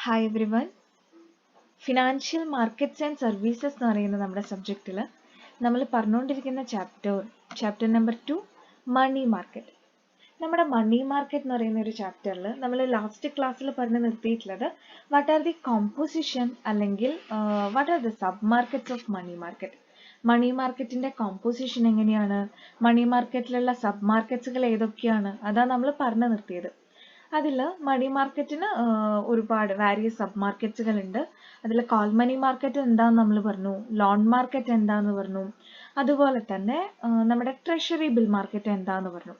Hi every one. Financial markets and services എന്ന് പറയുന്ന നമ്മുടെ സബ്ജക്റ്റിൽ നമ്മൾ പറഞ്ഞുകൊണ്ടിരിക്കുന്ന ചാപ്റ്റർ നമ്പർ 2 മണി മാർക്കറ്റ്. നമ്മുടെ മണി മാർക്കറ്റ് എന്ന് പറയുന്ന ഒരു ചാപ്റ്ററിൽ നമ്മൾ ലാസ്റ്റ് ക്ലാസ്സിൽ പറഞ്ഞു നിർത്തിയിട്ടുള്ളത് വാട്ട് ആർ ദി കോമ്പോസിഷൻ അല്ലെങ്കിൽ what are the sub markets of money market. Money മാർക്കറ്റിന്റെ കോമ്പോസിഷൻ എങ്ങനെയാണ്, മണി മാർക്കറ്റിലുള്ള സബ് മാർക്കറ്റ്സുകൾ ഏതൊക്കെയാണ്, അതാണ് നമ്മൾ പറഞ്ഞു നിർത്തിയത്. അതിൽ മണി മാർക്കറ്റിന് ഒരുപാട് വാരിയസ് സബ് മാർക്കറ്റ്സുകൾ ഉണ്ട്. അതിൽ കോൾ മണി മാർക്കറ്റ് എന്താന്ന് നമ്മൾ പറഞ്ഞു, ലോൺ മാർക്കറ്റ് എന്താന്ന് പറഞ്ഞു, അതുപോലെ തന്നെ നമ്മുടെ ട്രഷറി ബിൽ മാർക്കറ്റ് എന്താന്ന് പറഞ്ഞു.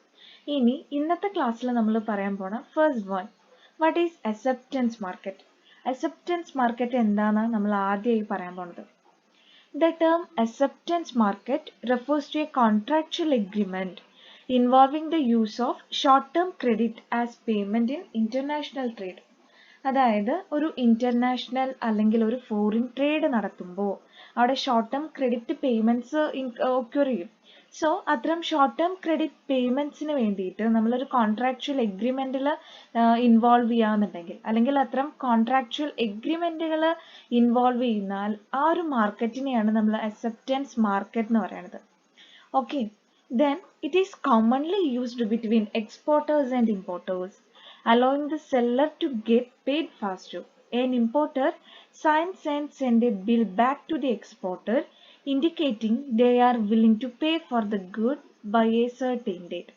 ഇനി ഇന്നത്തെ ക്ലാസ്സിൽ നമ്മൾ പറയാൻ പോണ first one, what is acceptance market. Acceptance market എന്താണെന്ന് നമ്മൾ ആദ്യമായി പറയാൻ പോണത്. The term acceptance market refers to a contractual agreement involving the use of short-term credit as payment in international trade. അതായത് ഒരു ഇന്റർനാഷണൽ അല്ലെങ്കിൽ ഒരു ഫോറിൻ ട്രേഡ് നടത്തുമ്പോൾ അവിടെ short term credit payments occur ചെയ്യും. സോ അത്തരം ഷോർട്ട് ടേം ക്രെഡിറ്റ് പേയ്മെന്റ്സിന് വേണ്ടിയിട്ട് നമ്മളൊരു കോൺട്രാക്ച്വൽ എഗ്രിമെന്റിൽ ഇൻവോൾവ് ചെയ്യാന്നുണ്ടെങ്കിൽ, അല്ലെങ്കിൽ അത്തരം കോൺട്രാക്ച്വൽ എഗ്രിമെന്റുകൾ ഇൻവോൾവ് ചെയ്യുന്നാൽ ആ ഒരു മാർക്കറ്റിനെയാണ് നമ്മൾ അക്സെപ്റ്റൻസ് മാർക്കറ്റ് എന്ന് പറയുന്നത്. Okay, then it is commonly used between exporters and importers, allowing the seller to get paid faster. An importer signs and sends a bill back to the exporter, indicating they are willing to pay for the good by a certain date.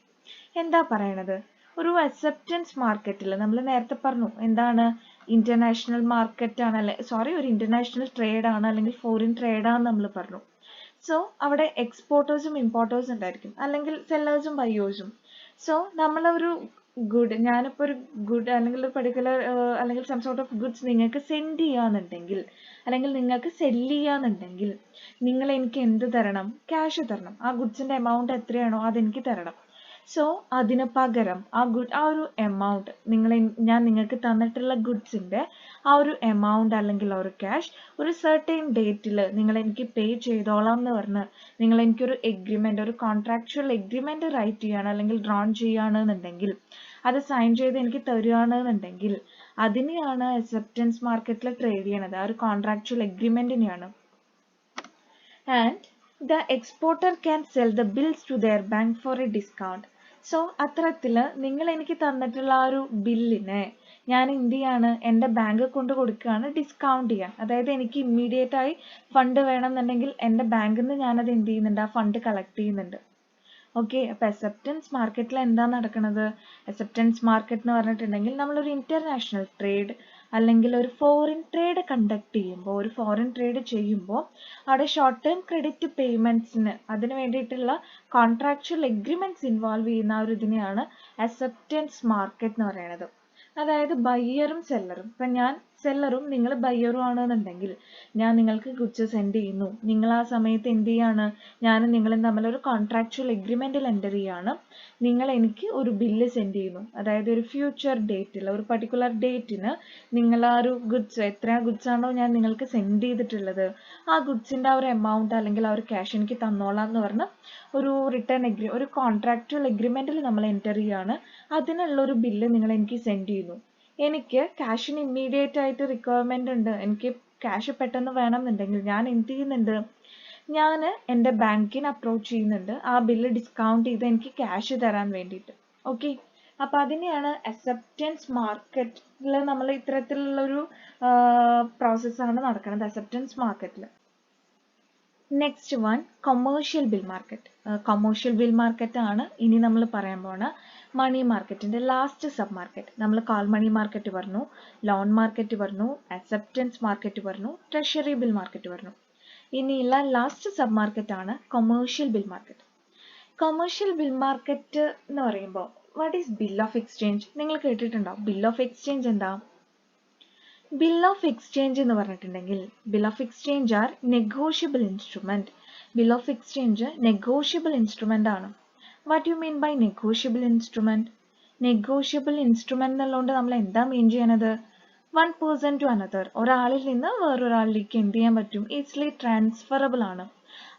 എന്താ പറയണത്? ഒരു acceptance മാർക്കറ്റിൽ നമ്മൾ നേരത്തെ പറഞ്ഞു എന്താണ്, international market ആണ്, ഒരു ഇന്റർനാഷണൽ ട്രേഡ് ആണ് അല്ലെങ്കിൽ ഫോറിൻ ട്രേഡ് ആണെന്ന് നമ്മൾ പറഞ്ഞു. സോ അവിടെ എക്സ്പോർട്ടേഴ്സും ഇമ്പോർട്ടേഴ്സും ഉണ്ടായിരിക്കും, അല്ലെങ്കിൽ സെല്ലേഴ്സും ബയേഴ്സും. സോ നമ്മളൊരു ഗുഡ്, ഞാനിപ്പോൾ ഒരു ഗുഡ് അല്ലെങ്കിൽ ഒരു പർട്ടിക്കുലർ അല്ലെങ്കിൽ സം സോർട്ട് ഓഫ് ഗുഡ്സ് നിങ്ങൾക്ക് സെൻഡ് ചെയ്യാന്നുണ്ടെങ്കിൽ, അല്ലെങ്കിൽ നിങ്ങൾക്ക് സെല്ല് ചെയ്യാന്നുണ്ടെങ്കിൽ നിങ്ങൾ എനിക്ക് എന്ത് തരണം? ക്യാഷ് തരണം. ആ ഗുഡ്സിന്റെ എമൗണ്ട് എത്രയാണോ അതെനിക്ക് തരണം. സോ അതിന് പകരം ആ ഒരു എമൗണ്ട് ഞാൻ നിങ്ങൾക്ക് തന്നിട്ടുള്ള ഗുഡ്സിന്റെ ആ ഒരു എമൗണ്ട് അല്ലെങ്കിൽ ആ ഒരു ക്യാഷ് ഒരു സർട്ടൈൻ ഡേറ്റിൽ നിങ്ങൾ എനിക്ക് പേ ചെയ്തോളാം എന്ന് പറഞ്ഞ് നിങ്ങൾ എനിക്കൊരു എഗ്രിമെന്റ്, ഒരു കോൺട്രാക്ച്വൽ എഗ്രിമെന്റ് റൈറ്റ് ചെയ്യാണ് അല്ലെങ്കിൽ ഡ്രോൺ ചെയ്യുകയാണെന്നുണ്ടെങ്കിൽ, അത് സൈൻ ചെയ്ത് എനിക്ക് തരികയാണെന്നുണ്ടെങ്കിൽ അതിനെയാണ് അക്സെപ്റ്റൻസ് മാർക്കറ്റിൽ ട്രേഡ് ചെയ്യണത്. ആ ഒരു കോൺട്രാക്ച്വൽ എഗ്രിമെന്റിനെയാണ്. And the exporter can sell the bills to their bank for a discount. So അത്തരത്തില് നിങ്ങൾ എനിക്ക് തന്നിട്ടുള്ള ആ ഒരു ബില്ലിനെ ഞാൻ എന്ത് ചെയ്യാണ്, എൻ്റെ ബാങ്ക് കൊണ്ട് കൊടുക്കുകയാണ് ഡിസ്കൗണ്ട് ചെയ്യാൻ. അതായത് എനിക്ക് ഇമ്മീഡിയറ്റ് ആയി ഫണ്ട് വേണമെന്നുണ്ടെങ്കിൽ എൻ്റെ ബാങ്കിൽ നിന്ന് ഞാനത് എന്ത് ചെയ്യുന്നുണ്ട്, ആ ഫണ്ട് കളക്ട് ചെയ്യുന്നുണ്ട്. ഓക്കെ, അപ്പൊ അക്സെപ്റ്റൻസ് മാർക്കറ്റിൽ എന്താ നടക്കുന്നത്? അക്സെപ്റ്റൻസ് മാർക്കറ്റ് എന്ന് പറഞ്ഞിട്ടുണ്ടെങ്കിൽ നമ്മളൊരു ഇന്റർനാഷണൽ ട്രേഡ് അല്ലെങ്കിൽ ഒരു ഫോറിൻ ട്രേഡ് കണ്ടക്ട് ചെയ്യുമ്പോൾ, ഒരു ഫോറിൻ ട്രേഡ് ചെയ്യുമ്പോൾ അവിടെ ഷോർട്ട് ടേം ക്രെഡിറ്റ് പേയ്മെന്റ്സിന് അതിന് വേണ്ടിയിട്ടുള്ള കോൺട്രാക്ച്വൽ എഗ്രിമെന്റ്സ് ഇൻവോൾവ് ചെയ്യുന്ന ആ ഒരു ഇതിനെയാണ് അക്സെപ്റ്റൻസ് മാർക്കറ്റ് എന്ന് പറയുന്നത്. അതായത് ബയ്യറും സെല്ലറും, ഇപ്പൊ ഞാൻ സെല്ലറും നിങ്ങൾ ബയ്യറും ആണെന്നുണ്ടെങ്കിൽ ഞാൻ നിങ്ങൾക്ക് ഗുഡ്സ് സെൻഡ് ചെയ്യുന്നു. നിങ്ങൾ ആ സമയത്ത് എന്ത് ചെയ്യാണ്, ഞാനും നിങ്ങളും തമ്മിൽ ഒരു കോൺട്രാക്ച്വൽ എഗ്രിമെന്റിൽ എൻ്റർ ചെയ്യാണ്. നിങ്ങൾ എനിക്ക് ഒരു ബില്ല് സെൻഡ് ചെയ്യുന്നു. അതായത് ഒരു ഫ്യൂച്ചർ ഡേറ്റിൽ, ഒരു പർട്ടിക്കുലർ ഡേറ്റിന് നിങ്ങൾ ആ ഒരു ഗുഡ്സ്, എത്ര ഗുഡ്സ് ആണോ ഞാൻ നിങ്ങൾക്ക് സെൻഡ് ചെയ്തിട്ടുള്ളത്, ആ ഗുഡ്സിന്റെ ആ ഒരു എമൗണ്ട് അല്ലെങ്കിൽ ആ ഒരു ക്യാഷ് എനിക്ക് തന്നോളാം എന്ന് പറഞ്ഞ് ഒരു കോൺട്രാക്ച്വൽ എഗ്രിമെന്റിൽ നമ്മൾ എൻ്റർ ചെയ്യാണ്. അതിനുള്ള ഒരു ബില്ല് നിങ്ങൾ എനിക്ക് സെൻഡ് ചെയ്യുന്നു. എനിക്ക് ക്യാഷിന് ഇമ്മീഡിയറ്റ് ആയിട്ട് റിക്വയർമെന്റ് ഉണ്ട്, എനിക്ക് ക്യാഷ് പെട്ടെന്ന് വേണമെന്നുണ്ടെങ്കിൽ ഞാൻ എന്ത് ചെയ്യുന്നുണ്ട്, ഞാൻ എൻ്റെ ബാങ്കിനെ അപ്രോച്ച് ചെയ്യുന്നുണ്ട് ആ ബില്ല് ഡിസ്കൗണ്ട് ചെയ്ത് എനിക്ക് ക്യാഷ് തരാൻ വേണ്ടിയിട്ട്. ഓക്കെ, അപ്പൊ അതിനെയാണ് അക്സെപ്റ്റൻസ് മാർക്കറ്റിൽ നമ്മൾ ഇത്തരത്തിലുള്ളൊരു പ്രോസസ്സാണ് നടക്കുന്നത് അക്സെപ്റ്റൻസ് മാർക്കറ്റിൽ. Next one, commercial bill market. Commercial bill market ആണ് ഇനി നമ്മൾ പറയാൻ പോണ മണി മാർക്കറ്റിന്റെ ലാസ്റ്റ് സബ് മാർക്കറ്റ്. നമ്മൾ കാൾ മണി മാർക്കറ്റ് പറഞ്ഞു, ലോൺ മാർക്കറ്റ് പറഞ്ഞു, അക്സെപ്റ്റൻസ് മാർക്കറ്റ് പറഞ്ഞു, ട്രഷറി ബിൽ മാർക്കറ്റ് പറഞ്ഞു. ഇനിയുള്ള ലാസ്റ്റ് സബ് മാർക്കറ്റ് ആണ് commercial bill market. Commercial bill market എന്ന് പറയുമ്പോൾ what is bill of exchange? നിങ്ങൾ കേട്ടിട്ടുണ്ടോ? ബിൽ ഓഫ് എക്സ്ചേഞ്ച് എന്താ? ബിൽ ഓഫ് എക്സ്ചേഞ്ച് എന്ന് പറഞ്ഞിട്ടുണ്ടെങ്കിൽ bill of exchange R negotiable instrument. Bill of exchange negotiable instrument ആണ്. What you mean by negotiable instrument? Negotiable instrument എന്നുള്ളതുകൊണ്ട് നമ്മൾ എന്താ മീൻ ചെയ്യണത്? വൺ പേഴ്സൺ ടു അനദർ, ഒരാളിൽ നിന്ന് വേറൊരാളിലേക്ക് എന്ത് ചെയ്യാൻ പറ്റും? ഈസിലി ട്രാൻസ്ഫറബിൾ ആണ്.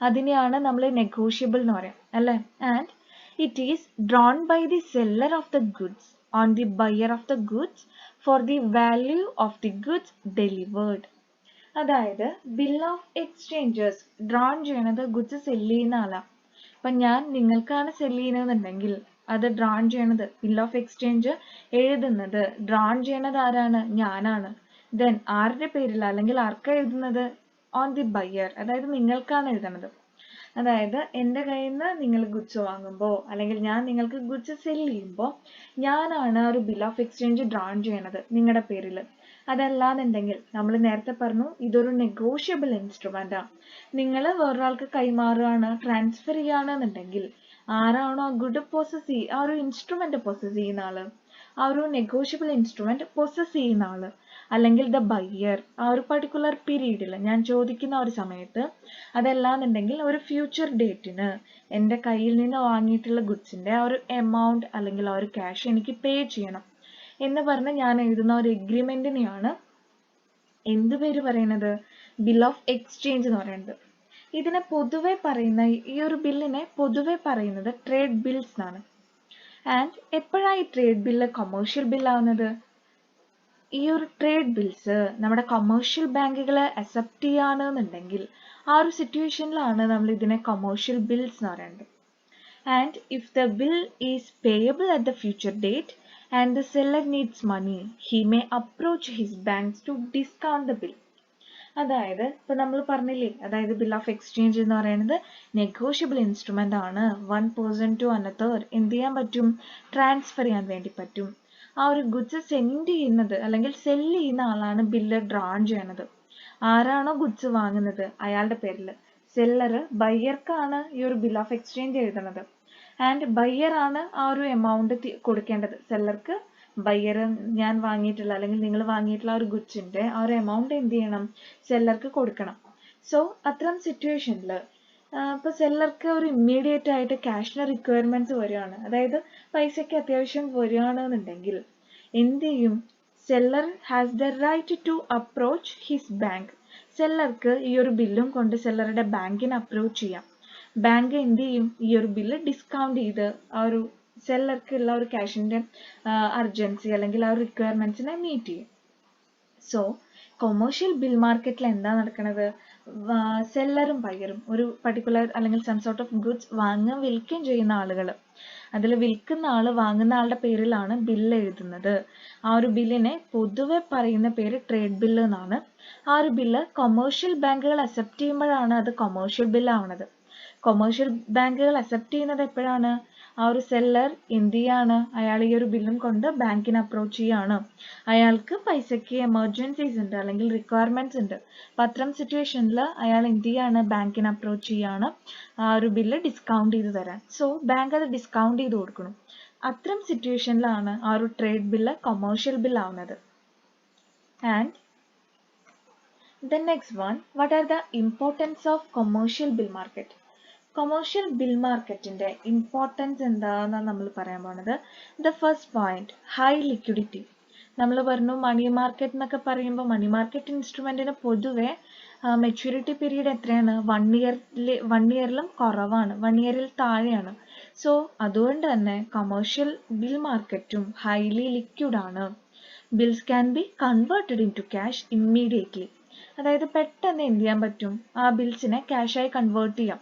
അതിനെയാണ് നമ്മൾ നെഗോഷ്യബിൾ എന്ന് പറയാം, അല്ലേ? And it is drawn by the seller of the goods on the buyer of the goods for the value of the goods delivered. അതായത് ബിൽ ഓഫ് എക്സ്ചേഞ്ചസ് ഡ്രോൺ ചെയ്യണത് ഗുഡ്സ് സെല് ചെയ്യുന്ന ആളാണ്. അപ്പം ഞാൻ നിങ്ങൾക്കാണ് സെല് ചെയ്യുന്നതെന്നുണ്ടെങ്കിൽ അത് ഡ്രോൺ ചെയ്യണത് bill of exchange എഴുതുന്നത് ഡ്രോൺ ചെയ്യണത് ആരാണ്? ഞാനാണ്. ദെൻ ആരുടെ പേരിൽ അല്ലെങ്കിൽ ആർക്കാ എഴുതുന്നത്? ഓൺ ദി ബയ്യർ, അതായത് നിങ്ങൾക്കാണ് എഴുതണത്. അതായത് എൻ്റെ കയ്യിൽ നിന്ന് നിങ്ങൾ ഗുഡ്സ് വാങ്ങുമ്പോൾ അല്ലെങ്കിൽ ഞാൻ നിങ്ങൾക്ക് ഗുഡ്സ് സെല് ചെയ്യുമ്പോൾ ഞാനാണ് ഒരു ബിൽ ഓഫ് എക്സ്ചേഞ്ച് ഡ്രോൺ ചെയ്യണത് നിങ്ങളുടെ പേരിൽ. അതല്ലാന്നുണ്ടെങ്കിൽ നമ്മൾ നേരത്തെ പറഞ്ഞു ഇതൊരു നെഗോഷ്യബിൾ ഇൻസ്ട്രുമെന്റ് ആണ്. നിങ്ങൾ വേറൊരാൾക്ക് കൈമാറുകയാണ്, ട്രാൻസ്ഫർ ചെയ്യുകയാണെന്നുണ്ടെങ്കിൽ ആരാണോ ആ ഗുഡ് ആ ഒരു ഇൻസ്ട്രുമെന്റ് പൊസസ് ചെയ്യുന്ന ആള്, ആ ഒരു നെഗോഷ്യബിൾ ഇൻസ്ട്രുമെന്റ് പൊസസ് ചെയ്യുന്ന ആള് അല്ലെങ്കിൽ ദ ബയ്യർ ആ ഒരു പർട്ടിക്കുലർ പീരീഡിൽ ഞാൻ ചോദിക്കുന്ന ഒരു സമയത്ത്, അതല്ലാന്നുണ്ടെങ്കിൽ ഒരു ഫ്യൂച്ചർ ഡേറ്റിന് എൻ്റെ കയ്യിൽ നിന്ന് വാങ്ങിയിട്ടുള്ള ഗുഡ്സിന്റെ ആ ഒരു എമൗണ്ട് അല്ലെങ്കിൽ ആ ഒരു ക്യാഷ് എനിക്ക് പേ ചെയ്യണം എന്ന് പറഞ്ഞ് ഞാൻ എഴുതുന്ന ഒരു എഗ്രിമെന്റിനെയാണ് എന്ത് പേര് പറയുന്നത്? ബിൽ ഓഫ് എക്സ്ചേഞ്ച് എന്ന് പറയുന്നത്. ഇതിനെ പൊതുവെ പറയുന്ന ഈ ഒരു ബില്ലിനെ പൊതുവെ പറയുന്നത് ട്രേഡ് ബിൽസ് എന്നാണ്. ആൻഡ് എപ്പോഴാണ് ഈ ട്രേഡ് ബില്ല് കൊമേഴ്ഷ്യൽ ബില്ലാവുന്നത്? ഈ ഒരു ട്രേഡ് ബിൽസ് നമ്മുടെ കൊമേഴ്ഷ്യൽ ബാങ്കുകളെ അക്സെപ്റ്റ് ചെയ്യുകയാണെന്നുണ്ടെങ്കിൽ ആ ഒരു സിറ്റുവേഷനിലാണ് നമ്മൾ ഇതിനെ കൊമേഴ്ഷ്യൽ ബിൽസ് എന്ന് പറയുന്നത്. And if the bill is payable at the future date and the seller needs money, he may approach his banks to discount the bill. അതായത് ഇപ്പൊ നമ്മൾ പറഞ്ഞില്ലേ, അതായത് ബിൽ ഓഫ് എക്സ്ചേഞ്ച് എന്ന് പറയുന്നത് നെഗോഷ്യബിൾ ഇൻസ്ട്രുമെന്റ് ആണ്. വൺ പേഴ്സൺ ടു അനദർ എന്ത് ചെയ്യാൻ പറ്റും? ട്രാൻസ്ഫർ ചെയ്യാൻ വേണ്ടി പറ്റും. ആ ഒരു ഗുഡ്സ് സെൻഡ് ചെയ്യുന്നത് അല്ലെങ്കിൽ സെല് ചെയ്യുന്ന ആളാണ് ബില്ല് ഡ്രോൺ ചെയ്യണത്. ആരാണോ ഗുഡ്സ് വാങ്ങുന്നത് അയാളുടെ പേരിൽ. സെല്ലർ ബയ്യർക്കാണ് ഈ ഒരു ബിൽ ഓഫ് എക്സ്ചേഞ്ച് എഴുതുന്നത്. ആൻഡ് ബയ്യർ ആണ് ആ ഒരു എമൗണ്ട് കൊടുക്കേണ്ടത് സെല്ലർക്ക്. ബയ്യർ ഞാൻ വാങ്ങിയിട്ടുള്ള അല്ലെങ്കിൽ നിങ്ങൾ വാങ്ങിയിട്ടുള്ള ഒരു ഗുഡ്സിന്റെ ആ ഒരു എമൗണ്ട് എന്ത് ചെയ്യണം? സെല്ലർക്ക് കൊടുക്കണം. സോ അത്തരം സിറ്റുവേഷനിൽ ഇപ്പൊ സെല്ലർക്ക് ഒരു ഇമ്മീഡിയറ്റ് ആയിട്ട് ക്യാഷിന് റിക്വയർമെന്റ്സ് വരികയാണ്, അതായത് പൈസയ്ക്ക് അത്യാവശ്യം വരികയാണെന്നുണ്ടെങ്കിൽ എന്ത് ചെയ്യും? Seller has the right to approach his bank. സെല്ലർക്ക് ഈ ഒരു ബില്ലും കൊണ്ട് സെല്ലറുടെ ബാങ്കിനെ അപ്രോച്ച് ചെയ്യാം. ബാങ്ക് എന്ത് ചെയ്യും? ഈ ഒരു ബില്ല് ഡിസ്കൗണ്ട് ചെയ്ത് ആ ഒരു സെല്ലർക്ക് ഉള്ള ഒരു ക്യാഷിന്റെ അർജൻസി അല്ലെങ്കിൽ ആ ഒരു റിക്വയർമെന്റ്സിനെ മീറ്റ് ചെയ്യും. സോ കൊമേഴ്ഷ്യൽ ബിൽ മാർക്കറ്റിൽ എന്താ നടക്കുന്നത്? സെല്ലറും ബയ്യറും ഒരു പർട്ടിക്കുലർ അല്ലെങ്കിൽ സം സോർട്ട് ഓഫ് ഗുഡ്സ് വാങ്ങുകയും വിൽക്കുകയും ചെയ്യുന്ന ആളുകൾ, അതിൽ വിൽക്കുന്ന ആള് വാങ്ങുന്ന ആളുടെ പേരിലാണ് ബില്ല് എഴുതുന്നത്. ആ ഒരു ബില്ലിനെ പൊതുവെ പറയുന്ന പേര് ട്രേഡ് ബില്ല് എന്നാണ്. ആ ഒരു ബില്ല് കൊമേഴ്ഷ്യൽ ബാങ്കുകൾ അക്സെപ്റ്റ് ചെയ്യുമ്പോഴാണ് അത് കൊമേഴ്ഷ്യൽ ബില്ല് ആവണത്. കൊമേഴ്ഷ്യൽ ബാങ്കുകൾ അക്സെപ്റ്റ് ചെയ്യുന്നത് എപ്പോഴാണ്? ആ ഒരു സെല്ലർ എന്ത് ചെയ്യാണ്? അയാൾ ഈ ഒരു ബില്ലും കൊണ്ട് ബാങ്കിനെ അപ്രോച്ച് ചെയ്യാണ്. അയാൾക്ക് പൈസയ്ക്ക് എമർജൻസീസ് ഉണ്ട് അല്ലെങ്കിൽ റിക്വയർമെന്റ്സ് ഉണ്ട്. അപ്പൊ അത്തരം സിറ്റുവേഷനിൽ അയാൾ എന്ത് ചെയ്യാണ്? ബാങ്കിനെ അപ്രോച്ച് ചെയ്യാണ് ആ ഒരു ബില്ല് ഡിസ്കൗണ്ട് ചെയ്ത് തരാൻ. സോ ബാങ്ക് അത് ഡിസ്കൗണ്ട് ചെയ്ത് കൊടുക്കണം. അത്തരം സിറ്റുവേഷനിലാണ് ആ ഒരു ട്രേഡ് ബില്ല് കൊമേഴ്ഷ്യൽ ബിൽ ആവുന്നത്. And the next one, what are the importance of commercial bill market? Commercial bill മാർക്കറ്റിന്റെ ഇമ്പോർട്ടൻസ് എന്താണെന്നാണ് നമ്മൾ പറയാൻ പോണത്. The first point, high liquidity. നമ്മൾ പറഞ്ഞു മണി മാർക്കറ്റ് എന്നൊക്കെ പറയുമ്പോൾ മണി മാർക്കറ്റ് ഇൻസ്ട്രുമെന്റിന് പൊതുവെ മെച്യൂരിറ്റി പീരീഡ് എത്രയാണ്? 1 ഇയറിലും കുറവാണ്, 1 ഇയറിൽ താഴെയാണ്. സോ അതുകൊണ്ട് തന്നെ കൊമേഴ്ഷ്യൽ ബിൽ മാർക്കറ്റും ഹൈലി ലിക്വിഡ് ആണ്. Bills can be converted into cash immediately. അതായത് പെട്ടെന്ന് എന്ത് ചെയ്യാൻ പറ്റും? ആ ബിൽസിനെ ക്യാഷായി കൺവേർട്ട് ചെയ്യാം.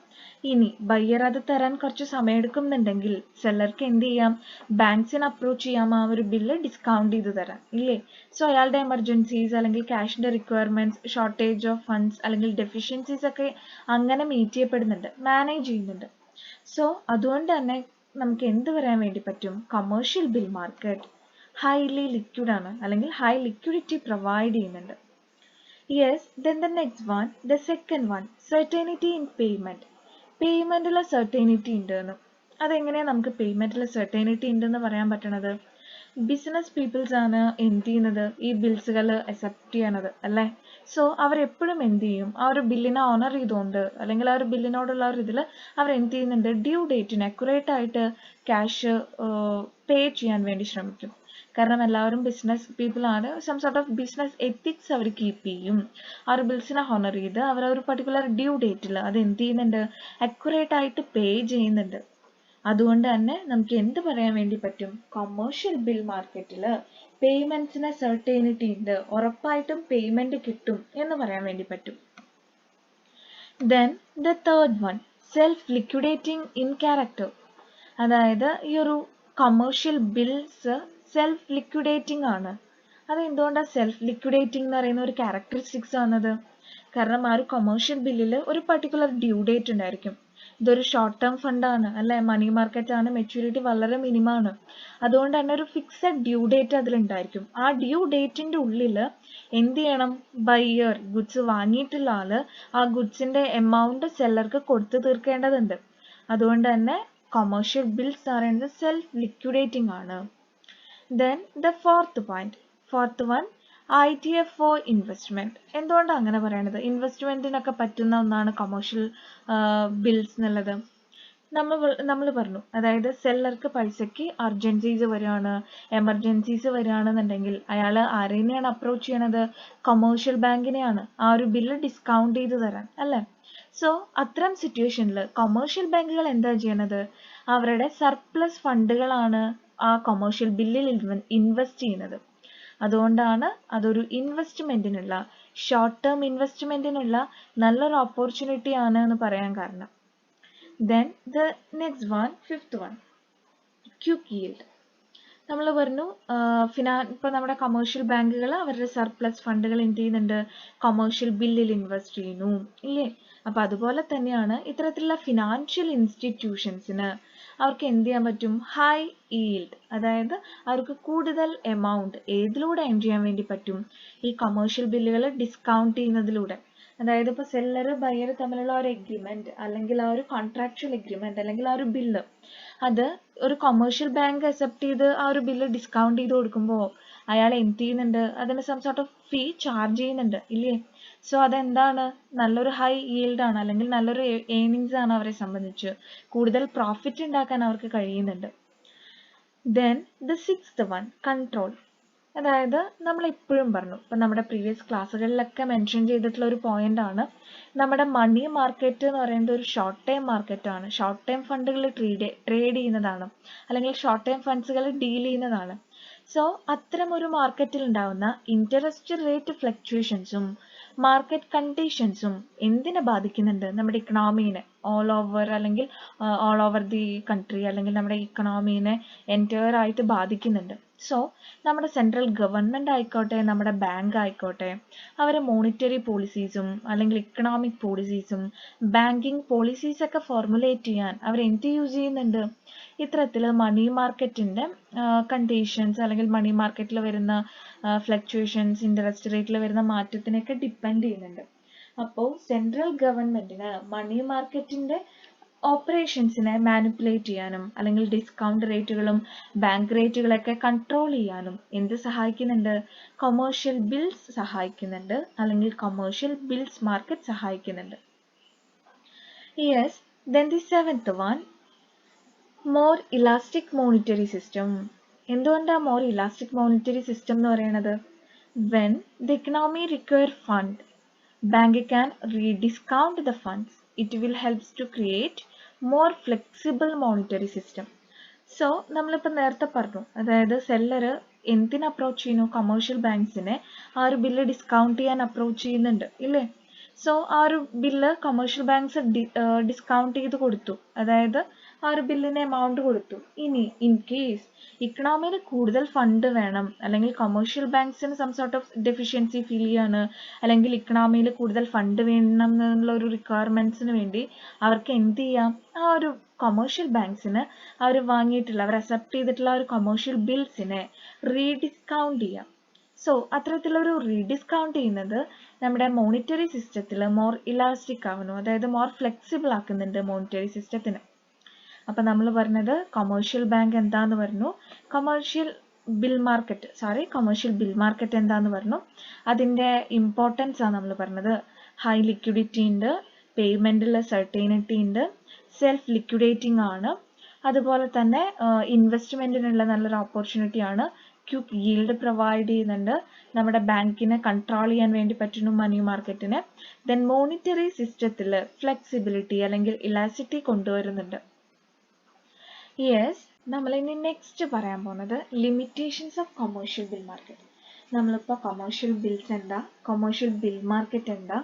ഇനി ബയ്യർ അത് തരാൻ കുറച്ച് സമയം എടുക്കുന്നുണ്ടെങ്കിൽ സെല്ലർക്ക് എന്ത് ചെയ്യാം? ബാങ്ക്സിനെ അപ്രോച്ച് ചെയ്യാം ആ ഒരു ബില്ല് ഡിസ്കൗണ്ട് ചെയ്ത് തരാൻ, ഇല്ലേ? സോ അയാളുടെ എമർജൻസീസ് അല്ലെങ്കിൽ ക്യാഷിന്റെ റിക്വയർമെന്റ്സ്, ഷോർട്ടേജ് ഓഫ് ഫണ്ട്സ് അല്ലെങ്കിൽ ഡെഫിഷ്യൻസീസ് ഒക്കെ അങ്ങനെ മീറ്റ് ചെയ്യപ്പെടുന്നുണ്ട്, മാനേജ് ചെയ്യുന്നുണ്ട്. സോ അതുകൊണ്ട് തന്നെ നമുക്ക് എന്ത് പറയാൻ വേണ്ടി പറ്റും? Commercial bill market highly liquid ആണ് അല്ലെങ്കിൽ ഹൈ ലിക്വിഡിറ്റി പ്രൊവൈഡ് ചെയ്യുന്നുണ്ട്. Yes, then the next one, the second one, certainty in payment. പേയ്മെന്റിൽ സെർട്ടൈനിറ്റി ഉണ്ടെന്ന്. അതെങ്ങനെയാണ് നമുക്ക് പേയ്മെന്റിൽ സെർട്ടൈനിറ്റി ഉണ്ടെന്ന് പറയാൻ പറ്റണത്? ബിസിനസ് പീപ്പിൾസ് ആണ് എന്ത് ചെയ്യുന്നത്? ഈ ബിൽസുകൾ അക്സെപ്റ്റ് ചെയ്യണത്, അല്ലേ? സോ അവരെപ്പോഴും എന്ത് ചെയ്യും? ആ ഒരു ബില്ലിനെ ഓണർ ചെയ്തുകൊണ്ട് അല്ലെങ്കിൽ ആ ഒരു ബില്ലിനോടുള്ള ഒരു ഇതിൽ അവർ എന്ത് ചെയ്യുന്നുണ്ട്? ഡ്യൂ ഡേറ്റിന് അക്യുറേറ്റ് ആയിട്ട് ക്യാഷ് പേ ചെയ്യാൻ വേണ്ടി ശ്രമിക്കും. കാരണം എല്ലാവരും ബിസിനസ് പീപ്പിൾ ആണ്. Some sort of business ethics അവർ കീപ്പ് ചെയ്യും. ആ ഒരു ബിൽസിനെ ഹോണർ ചെയ്ത് അവർ ഒരു പർട്ടിക്കുലർ ഡ്യൂ ഡേറ്റിൽ അത് എന്ത് ചെയ്യുന്നുണ്ട്? അക്യുറേറ്റ് ആയിട്ട് പേ ചെയ്യുന്നുണ്ട്. അതുകൊണ്ട് തന്നെ നമുക്ക് എന്ത് പറയാൻ വേണ്ടി പറ്റും? കൊമേഴ്ഷ്യൽ ബിൽ മാർക്കറ്റിൽ പേയ്മെന്റ്സിന് സെർട്ടൈനിറ്റി ഉണ്ട്, ഉറപ്പായിട്ടും പേയ്മെന്റ് കിട്ടും എന്ന് പറയാൻ വേണ്ടി പറ്റും. Then the third one, self liquidating in character. അതായത് ഈ ഒരു കമേഴ്ഷ്യൽ ബിൽസ് സെൽഫ് ലിക്വിഡേറ്റിംഗ് ആണ്. അത് എന്തുകൊണ്ടാണ് സെൽഫ് ലിക്വിഡേറ്റിംഗ് എന്ന് പറയുന്ന ഒരു ക്യാരക്ടറിസ്റ്റിക്സ് വന്നത്? കാരണം ആ ഒരു കൊമേഴ്ഷ്യൽ ബില്ലിൽ ഒരു പർട്ടിക്കുലർ ഡ്യൂ ഡേറ്റ് ഉണ്ടായിരിക്കും. ഇതൊരു ഷോർട്ട് ടേം ഫണ്ടാണ് അല്ലെ, മണി മാർക്കറ്റ് ആണ്, മെച്യൂരിറ്റി വളരെ മിനിമം ആണ്. അതുകൊണ്ട് തന്നെ ഒരു ഫിക്സഡ് ഡ്യൂ ഡേറ്റ് അതിലുണ്ടായിരിക്കും. ആ ഡ്യൂ ഡേറ്റിന്റെ ഉള്ളിൽ എന്ത് ചെയ്യണം? ബയ്യർ, ഗുഡ്സ് വാങ്ങിയിട്ടുള്ള ആള് ആ ഗുഡ്സിന്റെ എമൗണ്ട് സെല്ലർക്ക് കൊടുത്തു തീർക്കേണ്ടതുണ്ട്. അതുകൊണ്ട് തന്നെ കൊമേഴ്ഷ്യൽ ബിൽസ് എന്ന് പറയുന്നത് സെൽഫ് ലിക്വിഡേറ്റിംഗ് ആണ്. Then the fourth one, ITFO investment. എന്തുകൊണ്ടാണ് അങ്ങനെ പറയണത്? ഇൻവെസ്റ്റ്മെന്റിനൊക്കെ പറ്റുന്ന ഒന്നാണ് കൊമേഴ്ഷ്യൽ ബിൽസ് എന്നുള്ളത്. നമ്മൾ പറഞ്ഞു, അതായത് സെല്ലർക്ക് പൈസക്ക് അർജൻസീസ് വരികയാണ്, എമർജൻസീസ് വരികയാണെന്നുണ്ടെങ്കിൽ അയാൾ ആരെയാണ് അപ്രോച്ച് ചെയ്യണത്? കൊമേഴ്ഷ്യൽ ബാങ്കിനെയാണ് ആ ഒരു ബില്ല് ഡിസ്കൗണ്ട് ചെയ്ത് തരാൻ അല്ലേ. സോ അത്തരം സിറ്റുവേഷനിൽ കൊമേഴ്ഷ്യൽ ബാങ്കുകൾ എന്താ ചെയ്യണത്? അവരുടെ സർപ്ലസ് ഫണ്ടുകളാണ് ആ കൊമേഴ്ഷ്യൽ ബില്ലിൽ ഇൻവെസ്റ്റ് ചെയ്യുന്നത്. അതുകൊണ്ടാണ് അതൊരു ഇൻവെസ്റ്റ്മെന്റിനുള്ള, ഷോർട്ട് ടേം ഇൻവെസ്റ്റ്മെന്റിനുള്ള നല്ലൊരു ഓപ്പർച്യൂണിറ്റി ആണ് എന്ന് പറയാൻ കാരണം. Then the next one, fifth one, quick yield. നമ്മൾ പറഞ്ഞു ഇപ്പൊ നമ്മുടെ കൊമേഴ്ഷ്യൽ ബാങ്കുകൾ അവരുടെ സർപ്ലസ് ഫണ്ടുകൾ എന്ത് ചെയ്യുന്നുണ്ട്? കൊമേഴ്ഷ്യൽ ബില്ലിൽ ഇൻവെസ്റ്റ് ചെയ്യുന്നു ഇല്ലേ. അപ്പൊ അതുപോലെ തന്നെയാണ് ഇത്തരത്തിലുള്ള ഫിനാൻഷ്യൽ ഇൻസ്റ്റിറ്റ്യൂഷൻസിന് അവർക്ക് എന്ത് ചെയ്യാൻ പറ്റും? ഹൈ ഈൽഡ്, അതായത് അവർക്ക് കൂടുതൽ എമൗണ്ട് ഏതിലൂടെ എൻ ചെയ്യാൻ വേണ്ടി പറ്റും? ഈ കൊമേഴ്ഷ്യൽ ബില്ലുകൾ ഡിസ്കൗണ്ട് ചെയ്യുന്നതിലൂടെ. അതായത് ഇപ്പൊ സെല്ലർ ബയർ തമ്മിലുള്ള ഒരു എഗ്രിമെന്റ് അല്ലെങ്കിൽ ആ ഒരു കോൺട്രാക്ച്വൽ എഗ്രിമെന്റ് അല്ലെങ്കിൽ ആ ഒരു ബില്ല്, അത് ഒരു കൊമേഴ്ഷ്യൽ ബാങ്ക് അക്സെപ്റ്റ് ചെയ്ത് ആ ഒരു ബില്ല് ഡിസ്കൗണ്ട് ചെയ്ത് കൊടുക്കുമ്പോൾ അയാൾ എന്ത് ചെയ്യുന്നുണ്ട്? അതിന് some sort of fee charge ചെയ്യുന്നുണ്ട് ഇല്ലേ. സോ അതെന്താണ്? നല്ലൊരു ഹൈ ഈൽഡ് ആണ്, അല്ലെങ്കിൽ നല്ലൊരു ഏർണിങ്സ് ആണ് അവരെ സംബന്ധിച്ച്. കൂടുതൽ പ്രോഫിറ്റ് ഉണ്ടാക്കാൻ അവർക്ക് കഴിയുന്നുണ്ട്. Then the sixth one, control. അതായത് നമ്മൾ എപ്പോഴും പറഞ്ഞു, ഇപ്പൊ നമ്മുടെ പ്രീവിയസ് ക്ലാസ്സുകളിലൊക്കെ മെൻഷൻ ചെയ്തിട്ടുള്ള ഒരു പോയിന്റ് ആണ്, നമ്മുടെ മണി മാർക്കറ്റ് എന്ന് പറയുന്നത് ഒരു ഷോർട്ട് ടൈം മാർക്കറ്റ് ആണ്. ഷോർട്ട് ടൈം ഫണ്ടുകൾ ട്രേഡ് ചെയ്യുന്നതാണ്, അല്ലെങ്കിൽ ഷോർട്ട് ടൈം ഫണ്ട്സുകൾ ഡീൽ ചെയ്യുന്നതാണ്. സോ അത്തരം ഒരു മാർക്കറ്റിൽ ഉണ്ടാവുന്ന ഇൻട്രസ്റ്റ് റേറ്റ് ഫ്ലക്ച്വേഷൻസും മാർക്കറ്റ് കണ്ടീഷൻസും എന്തിനെ ബാധിക്കുന്നുണ്ട്? നമ്മുടെ ഇക്കണോമീനെ ഓൾ ഓവർ, അല്ലെങ്കിൽ ഓൾ ഓവർ ദി കൺട്രി, അല്ലെങ്കിൽ നമ്മുടെ ഇക്കണോമീനെ എൻറ്റയർ ആയിട്ട് ബാധിക്കുന്നുണ്ട്. സോ നമ്മുടെ സെൻട്രൽ ഗവൺമെന്റ് ആയിക്കോട്ടെ, നമ്മുടെ ബാങ്ക് ആയിക്കോട്ടെ, അവരെ മോണിറ്ററി പോളിസീസും അല്ലെങ്കിൽ ഇക്കണോമിക് പോളിസീസും ബാങ്കിങ് പോളിസീസ് ഒക്കെ ഫോർമുലേറ്റ് ചെയ്യാൻ അവർ എന്ത് യൂസ് ചെയ്യുന്നുണ്ട്? ഇത്തരത്തിൽ മണി മാർക്കറ്റിന്റെ കണ്ടീഷൻസ്, അല്ലെങ്കിൽ മണി മാർക്കറ്റിൽ വരുന്ന ഫ്ലക്ച്വേഷൻസ്, ഇൻട്രസ്റ്റ് റേറ്റിൽ വരുന്ന മാറ്റത്തിനൊക്കെ ഡിപ്പെൻഡ് ചെയ്യുന്നുണ്ട്. അപ്പോൾ സെൻട്രൽ ഗവൺമെന്റിന് മണി മാർക്കറ്റിന്റെ ഓപ്പറേഷൻസിനെ മാനിപ്പുലേറ്റ് ചെയ്യാനും അല്ലെങ്കിൽ ഡിസ്കൗണ്ട് റേറ്റുകളും ബാങ്ക് റേറ്റുകളൊക്കെ കൺട്രോൾ ചെയ്യാനും എന്ത് സഹായിക്കുന്നുണ്ട്? കൊമേഴ്ഷ്യൽ ബിൽസ് സഹായിക്കുന്നുണ്ട്, അല്ലെങ്കിൽ കൊമേഴ്ഷ്യൽ ബിൽസ് മാർക്കറ്റ് സഹായിക്കുന്നുണ്ട്. Yes. Then the seventh one, more elastic monetary system. എന്തുകൊണ്ടാണ് more elastic monetary system എന്ന് പറയുന്നത്? When the economy require fund, bank can rediscount the funds. It will help to create more flexible monetary system. So നമ്മളിപ്പോൾ നേരത്തെ പറഞ്ഞു, അതായത് seller എന്തിന് approach ചെയ്യുന്നു? Commercial ബാങ്ക്സിനെ ആ ഒരു ബില്ല് ഡിസ്കൗണ്ട് ചെയ്യാൻ അപ്രോച്ച് ചെയ്യുന്നുണ്ട് ഇല്ലേ. സോ ആ ഒരു ബില്ല് കൊമേഴ്ഷ്യൽ ബാങ്ക്സ് ഡിസ്കൗണ്ട് ചെയ്ത് കൊടുത്തു, അതായത് ആ ഒരു ബില്ലിന് എമൗണ്ട് കൊടുത്തു. ഇനി ഇൻ കേസ് ഇക്കണോമിയിൽ കൂടുതൽ ഫണ്ട് വേണം, അല്ലെങ്കിൽ കൊമേഴ്ഷ്യൽ ബാങ്ക്സിന് some sort of deficiency feel ചെയ്യാണ്, അല്ലെങ്കിൽ ഇക്കണോമിയിൽ കൂടുതൽ ഫണ്ട് വേണം എന്നുള്ള ഒരു റിക്വയർമെന്റ്സിന് വേണ്ടി അവർക്ക് എന്ത് ചെയ്യാം? ആ ഒരു കൊമേഴ്ഷ്യൽ ബാങ്ക്സിന് അവർ വാങ്ങിയിട്ടുള്ള, അവർ അക്സെപ്റ്റ് ചെയ്തിട്ടുള്ള ഒരു കൊമേഴ്ഷ്യൽ ബിൽസിനെ റീഡിസ്കൗണ്ട് ചെയ്യാം. സോ അത്തരത്തിലൊരു റീഡിസ്കൗണ്ട് ചെയ്യുന്നത് നമ്മുടെ മോണിറ്ററി സിസ്റ്റത്തിൽ മോർ ഇലാസ്റ്റിക് ആവുന്നു, അതായത് മോർ ഫ്ലെക്സിബിൾ ആക്കുന്നുണ്ട് മോണിറ്ററി സിസ്റ്റത്തിന്. അപ്പൊ നമ്മൾ പറഞ്ഞത് കൊമേഴ്ഷ്യൽ ബാങ്ക് എന്താന്ന് പറഞ്ഞു, കൊമേഴ്ഷ്യൽ ബിൽ മാർക്കറ്റ് എന്താന്ന് പറഞ്ഞു, അതിന്റെ ഇമ്പോർട്ടൻസ് ആണ് നമ്മൾ പറഞ്ഞത്. ഹൈ ലിക്വിഡിറ്റി ഉണ്ട്, പേയ്മെന്റിൽ സെർട്ടൈനിറ്റി ഉണ്ട്, സെൽഫ് ലിക്വിഡേറ്റിംഗ് ആണ്, അതുപോലെ തന്നെ ഇൻവെസ്റ്റ്മെന്റിനുള്ള നല്ലൊരു ഓപ്പർച്യൂണിറ്റി ആണ്, ക്വിക്ക് yield പ്രൊവൈഡ് ചെയ്യുന്നുണ്ട്, നമ്മുടെ ബാങ്കിനെ കൺട്രോൾ ചെയ്യാൻ വേണ്ടി പറ്റുന്നു മണി മാർക്കറ്റിനെ. ദെൻ മോണിറ്ററി സിസ്റ്റത്തിൽ ഫ്ലെക്സിബിലിറ്റി അല്ലെങ്കിൽ ഇലാസ്റ്റിറ്റി കൊണ്ടുവരുന്നുണ്ട്. യെസ്. നമ്മൾ ഇനി നെക്സ്റ്റ് പറയാൻ പോകുന്നത് limitations of commercial bill market. നമ്മളിപ്പോൾ കൊമേഴ്ഷ്യൽ ബിൽസ് എന്താ, കൊമേഴ്ഷ്യൽ ബിൽ മാർക്കറ്റ് എന്താ,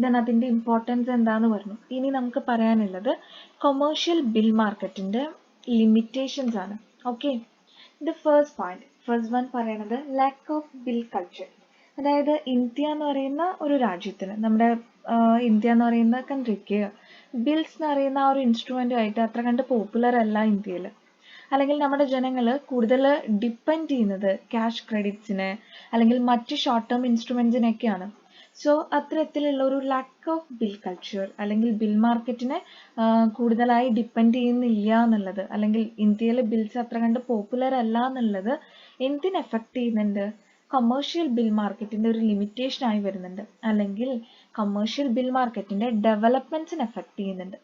ദെൻ അതിൻ്റെ ഇമ്പോർട്ടൻസ് എന്താന്ന് പറഞ്ഞു. ഇനി നമുക്ക് പറയാനുള്ളത് കൊമേഴ്ഷ്യൽ ബിൽ മാർക്കറ്റിൻ്റെ ലിമിറ്റേഷൻസ് ആണ്. ഓക്കെ, ദ ഫസ്റ്റ് വൺ പറയണത് ലാക്ക് ഓഫ് ബിൽ കൾച്ചർ. അതായത് ഇന്ത്യ എന്ന് പറയുന്ന ഒരു രാജ്യത്തിന്, നമ്മുടെ ഇന്ത്യ എന്ന് പറയുന്ന കൺട്രിക്ക് ബിൽസ് എന്ന് പറയുന്ന ആ ഒരു ഇൻസ്ട്രുമെൻ്റുമായിട്ട് അത്ര കണ്ട് പോപ്പുലർ അല്ല ഇന്ത്യയിൽ. അല്ലെങ്കിൽ നമ്മുടെ ജനങ്ങൾ കൂടുതൽ ഡിപ്പെൻഡ് ചെയ്യുന്നത് ക്യാഷ് ക്രെഡിറ്റ്സിന് അല്ലെങ്കിൽ മറ്റ് ഷോർട്ട് ടേം ഇൻസ്ട്രുമെൻസിനൊക്കെയാണ്. സോ അത്തരത്തിലുള്ള ഒരു ലാക്ക് ഓഫ് ബിൽ കൾച്ചർ അല്ലെങ്കിൽ ബിൽ മാർക്കറ്റിനെ കൂടുതലായി ഡിപ്പെൻഡ് ചെയ്യുന്നില്ല എന്നുള്ളത്, അല്ലെങ്കിൽ ഇന്ത്യയിലെ ബിൽസ് അത്ര കണ്ട് പോപ്പുലർ അല്ല എന്നുള്ളത് എന്തിന് എഫക്റ്റ് ചെയ്യുന്നുണ്ട്? കൊമേഴ്ഷ്യൽ ബിൽ മാർക്കറ്റിന്റെ ഒരു ലിമിറ്റേഷൻ ആയി വരുന്നുണ്ട്, അല്ലെങ്കിൽ കൊമേഴ്ഷ്യൽ ബിൽ മാർക്കറ്റിന്റെ ഡെവലപ്മെന്റ്സിന് എഫക്റ്റ് ചെയ്യുന്നുണ്ട്.